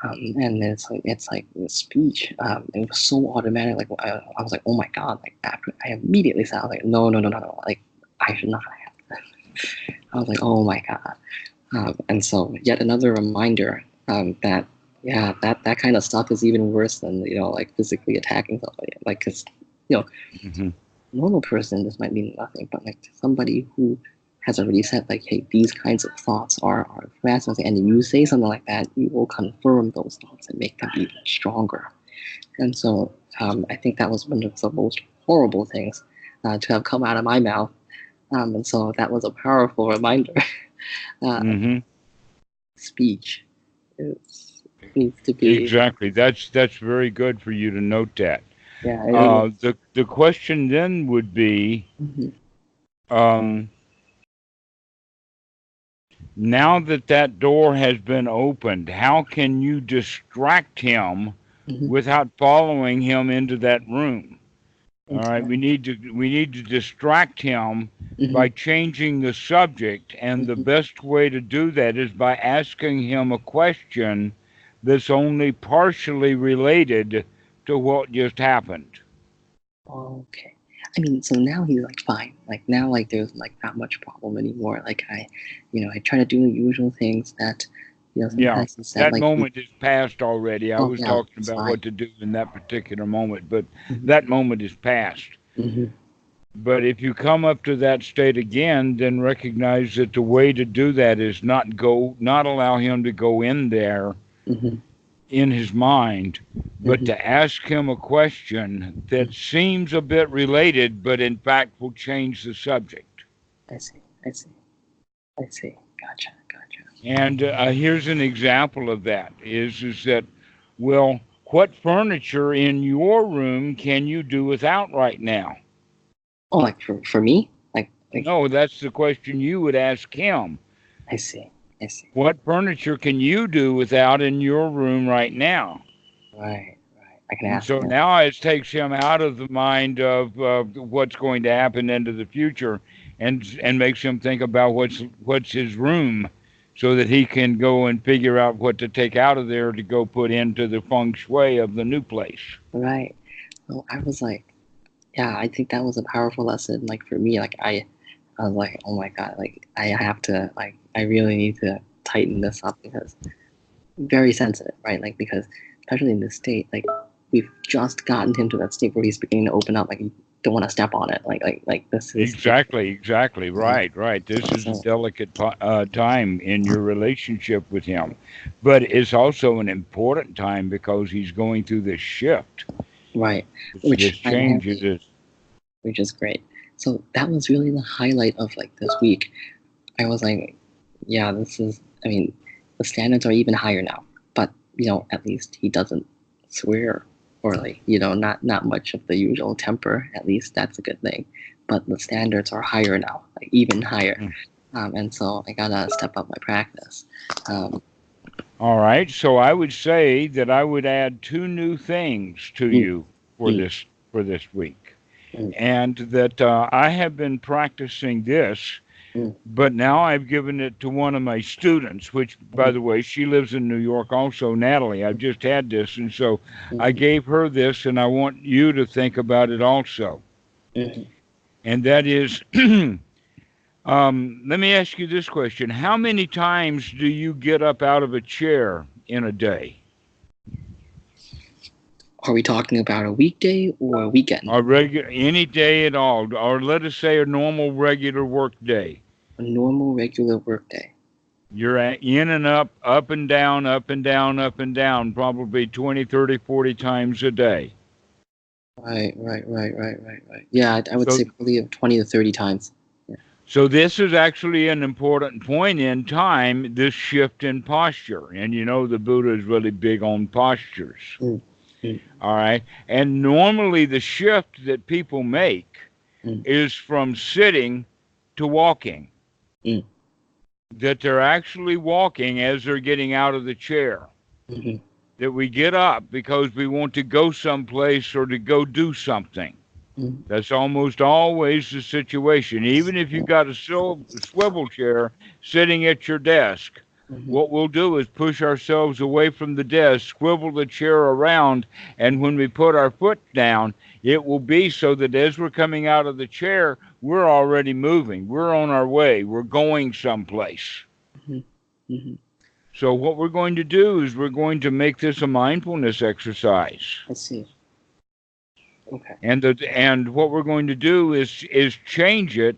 Speaker 1: And it's like the speech. It was so automatic. Like I was like, oh my God. Like after I immediately said, I was like, no. Like I should not have. I was like, oh my God. And so yet another reminder that yeah, that kind of stuff is even worse than like physically attacking somebody. Like, because you know normal person, this might mean nothing, but like to somebody who has already said like, hey, these kinds of thoughts are fascinating, and you say something like that, you will confirm those thoughts and make them even stronger. And so I think that was one of the most horrible things to have come out of my mouth. And so that was a powerful reminder.
Speaker 2: Mm-hmm.
Speaker 1: Speech needs to be
Speaker 2: Exactly. That's very good for you to note that.
Speaker 1: yeah.
Speaker 2: The question then would be,
Speaker 1: Mhm.
Speaker 2: now that door has been opened, how can you distract him
Speaker 1: Mhm.
Speaker 2: without following him into that room? All right,
Speaker 1: Okay.
Speaker 2: we need to distract him
Speaker 1: Mhm.
Speaker 2: by changing the subject, and the
Speaker 1: Mhm.
Speaker 2: best way to do that is by asking him a question that's only partially related to what just happened.
Speaker 1: Okay. I mean, so now he's like fine. Like now, like there's like not much problem anymore. Like I try to do the usual things that,
Speaker 2: Yeah,
Speaker 1: sometimes he said
Speaker 2: that
Speaker 1: like,
Speaker 2: moment is past already. I
Speaker 1: oh
Speaker 2: was
Speaker 1: yeah,
Speaker 2: talking
Speaker 1: it's
Speaker 2: about
Speaker 1: fine.
Speaker 2: what to do in that particular moment, but
Speaker 1: Mhm.
Speaker 2: that moment is past.
Speaker 1: Mhm.
Speaker 2: But if you come up to that state again, then recognize that the way to do that is not allow him to go in there
Speaker 1: Mhm.
Speaker 2: in his mind, but
Speaker 1: Mhm.
Speaker 2: to ask him a question that seems a bit related, but in fact will change the subject.
Speaker 1: I see. I see. I see. Gotcha. Gotcha.
Speaker 2: And here's an example of that: is that, well, what furniture in your room can you do without right now?
Speaker 1: Oh, like for me, like
Speaker 2: No, that's the question you would ask him.
Speaker 1: I see. I see.
Speaker 2: What furniture can you do without in your room right now?
Speaker 1: Right. Right. I can
Speaker 2: And
Speaker 1: ask
Speaker 2: so
Speaker 1: him.
Speaker 2: now it takes him out of the mind of what's going to happen into the future, and makes him think about what's his room, so that he can go and figure out what to take out of there to go put into the feng shui of the new place.
Speaker 1: Right. So I was like, yeah, I think that was a powerful lesson. Like for me, like I was like, oh my god, like I have to, like I really need to tighten this up because very sensitive, right? Like because especially in this state, like we've just gotten him to that state where he's beginning to open up. Like you don't want to step on it. Like this is like,
Speaker 2: Exactly. Right. This is a
Speaker 1: so
Speaker 2: delicate time in your relationship with him, but it's also an important time because he's going through this shift.
Speaker 1: right,
Speaker 2: This
Speaker 1: which I'm
Speaker 2: change
Speaker 1: happy,
Speaker 2: is.
Speaker 1: which is great. So that was really the highlight of like this week. I was like, yeah, this is. I mean, the standards are even higher now. But at least he doesn't swear or like not much of the usual temper. At least that's a good thing. But the standards are higher now, like even higher. And so I gotta step up my practice. Um,
Speaker 2: All right, so I would say that I would add two new things to
Speaker 1: mm,
Speaker 2: you for
Speaker 1: mm,
Speaker 2: this week,
Speaker 1: mm,
Speaker 2: and that I have been practicing this,
Speaker 1: mm,
Speaker 2: but now I've given it to one of my students, which, by
Speaker 1: mm,
Speaker 2: the way, she lives in New York also, Natalie. I've just had this, and so I
Speaker 1: mm,
Speaker 2: gave her this, and I want you to think about it also,
Speaker 1: mm.
Speaker 2: and that is. Let me ask you this question. How many times do you get up out of a chair in a day?
Speaker 1: Are we talking about a weekday or a weekend?
Speaker 2: A regular, any day at all, or let us say a normal regular work day.
Speaker 1: A normal, regular workday.
Speaker 2: You're in and up and down, up and down, up and down, probably 20, 30, 40 times a day.
Speaker 1: Right. Yeah, I would
Speaker 2: So,
Speaker 1: say probably 20 to 30 times. Yeah.
Speaker 2: so this is actually an important point in time, this shift in posture. And you know, the Buddha is really big on postures.
Speaker 1: Mm, mm,
Speaker 2: All right. And normally the shift that people make
Speaker 1: mm,
Speaker 2: is from sitting to walking,
Speaker 1: mm,
Speaker 2: that they're actually walking as they're getting out of the chair.
Speaker 1: mhm,
Speaker 2: That we get up because we want to go someplace or to go do something.
Speaker 1: mm,
Speaker 2: That's almost always the situation. Even if you got a swivel chair sitting at your desk,
Speaker 1: mhm,
Speaker 2: what we'll do is push ourselves away from the desk, swivel the chair around, and when we put our foot down, it will be so that as we're coming out of the chair, we're already moving. We're on our way. We're going someplace.
Speaker 1: mhm, mhm.
Speaker 2: So what we're going to do is we're going to make this a mindfulness exercise.
Speaker 1: I see. Okay.
Speaker 2: And what we're going to do is change it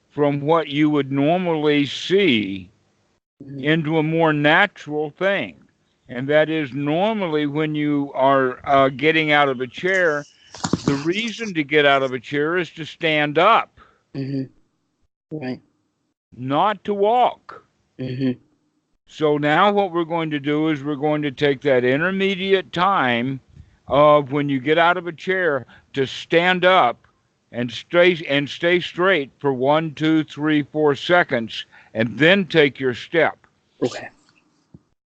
Speaker 2: from what you would normally see
Speaker 1: Mm-hmm.
Speaker 2: into a more natural thing. And that is normally when you are getting out of a chair, the reason to get out of a chair is to stand up,
Speaker 1: Mm-hmm. Right.
Speaker 2: not to walk.
Speaker 1: Mm-hmm.
Speaker 2: So now what we're going to do is we're going to take that intermediate time of when you get out of a chair to stand up and stay straight for 1, 2, 3, 4 seconds, and then take your step.
Speaker 1: Okay.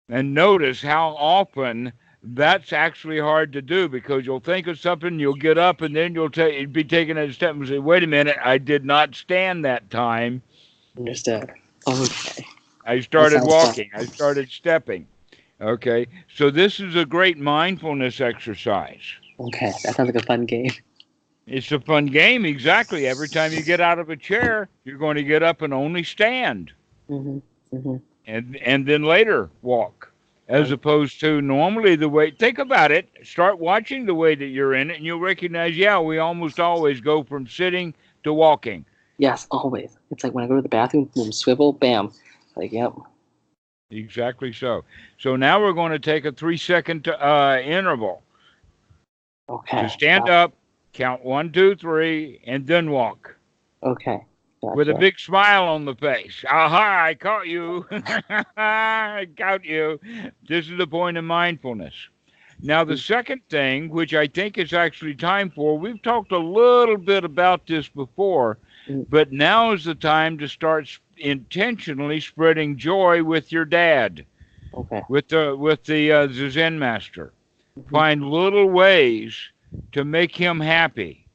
Speaker 2: And notice how often that's actually hard to do, because you'll think of something, you'll get up, and then you'll be taking a step and say, "Wait a minute, I did not stand that time.
Speaker 1: Understood. Okay.
Speaker 2: I
Speaker 1: That
Speaker 2: started
Speaker 1: sounds fun.
Speaker 2: walking. I started stepping." Okay, so this is a great mindfulness exercise.
Speaker 1: Okay. That sounds like a fun game.
Speaker 2: It's a fun game, exactly. Every time you get out of a chair, you're going to get up and only stand,
Speaker 1: Mm-hmm. Mm-hmm.
Speaker 2: and then later walk. As
Speaker 1: Okay.
Speaker 2: opposed to normally the way, think about it, start watching the way that you're in it, and you'll recognize, yeah, we almost always go from sitting to walking.
Speaker 1: Yes, always. It's like when I go to the bathroom, boom, swivel, bam. Like, yep.
Speaker 2: Exactly so. So now we're going to take a 3 second interval to
Speaker 1: Okay.
Speaker 2: stand up, count 1, 2, 3, and then walk
Speaker 1: Okay.
Speaker 2: with a
Speaker 1: Gotcha.
Speaker 2: big smile on the face. Aha, I caught you. I caught you. This is the point of mindfulness. Now, the second thing, which I think is actually time for, we've talked a little bit about this before,
Speaker 1: Mm.
Speaker 2: but now is the time to start intentionally spreading joy with your dad,
Speaker 1: Okay.
Speaker 2: with the Zen master.
Speaker 1: Mm-hmm.
Speaker 2: Find little ways to make him happy.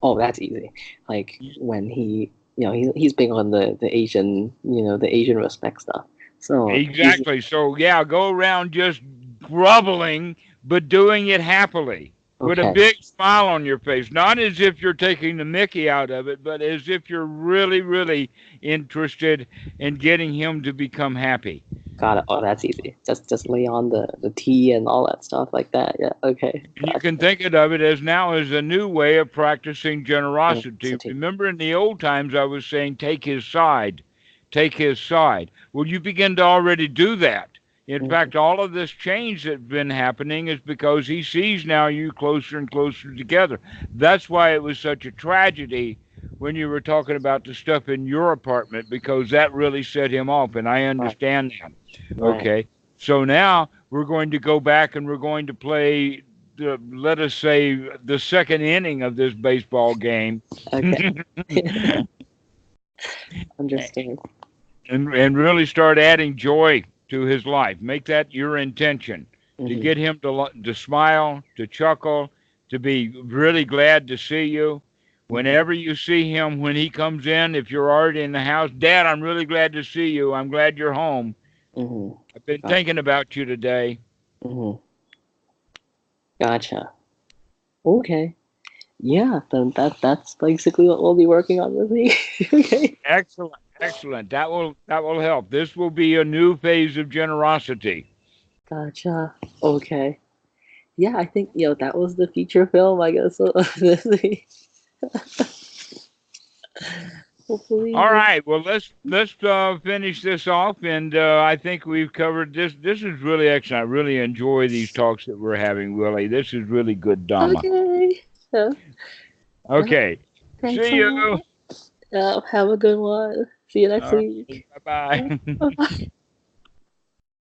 Speaker 1: Oh, that's easy. Like when he's big on the Asian, the Asian respect stuff. So easy.
Speaker 2: Exactly. So, yeah, go around just groveling, but doing it happily with a
Speaker 1: Okay.
Speaker 2: big smile on your face. Not as if you're taking the mickey out of it, but as if you're really, really interested in getting him to become happy.
Speaker 1: Got it. Oh, that's easy. Just lay on the tea and all that stuff like that. Yeah. Okay.
Speaker 2: And you
Speaker 1: Gotcha.
Speaker 2: can think of it as now as a new way of practicing generosity.
Speaker 1: Generosity.
Speaker 2: Remember in the old times I was saying take his side. Take his side. Well, you begin to already do that. In
Speaker 1: Mm-hmm.
Speaker 2: fact, all of this change that's been happening is because he sees now you closer and closer together. That's why it was such a tragedy when you were talking about the stuff in your apartment, because that really set him off, and I
Speaker 1: Right.
Speaker 2: understand that.
Speaker 1: Right.
Speaker 2: Okay. So now we're going to go back and we're going to play, let us say, the second inning of this baseball game.
Speaker 1: Okay. Understood.
Speaker 2: and really start adding joy to his life. Make that your intention to
Speaker 1: Mm-hmm.
Speaker 2: get him to smile, to chuckle, to be really glad to see you. Whenever you see him, when he comes in, if you're already in the house, Dad, I'm really glad to see you. I'm glad you're home.
Speaker 1: Mm-hmm.
Speaker 2: I've been
Speaker 1: Gotcha.
Speaker 2: thinking about you today.
Speaker 1: Mm-hmm. Gotcha. Okay. Yeah. Then that's basically what we'll be working on this week. Okay.
Speaker 2: Excellent, excellent. That will help. This will be a new phase of generosity.
Speaker 1: Gotcha. Okay. Yeah, I think that was the feature film, I guess, of this week. Hopefully.
Speaker 2: All right. Well, let's finish this off, and I think we've covered this. This is really excellent. I really enjoy these talks that we're having, Willie. This is really good Dhamma.
Speaker 1: Okay. Yeah.
Speaker 2: Okay.
Speaker 1: Thanks
Speaker 2: See
Speaker 1: a
Speaker 2: you.
Speaker 1: lot. Have a good one. See you next
Speaker 2: All
Speaker 1: week.
Speaker 2: right. Bye bye.
Speaker 1: Bye.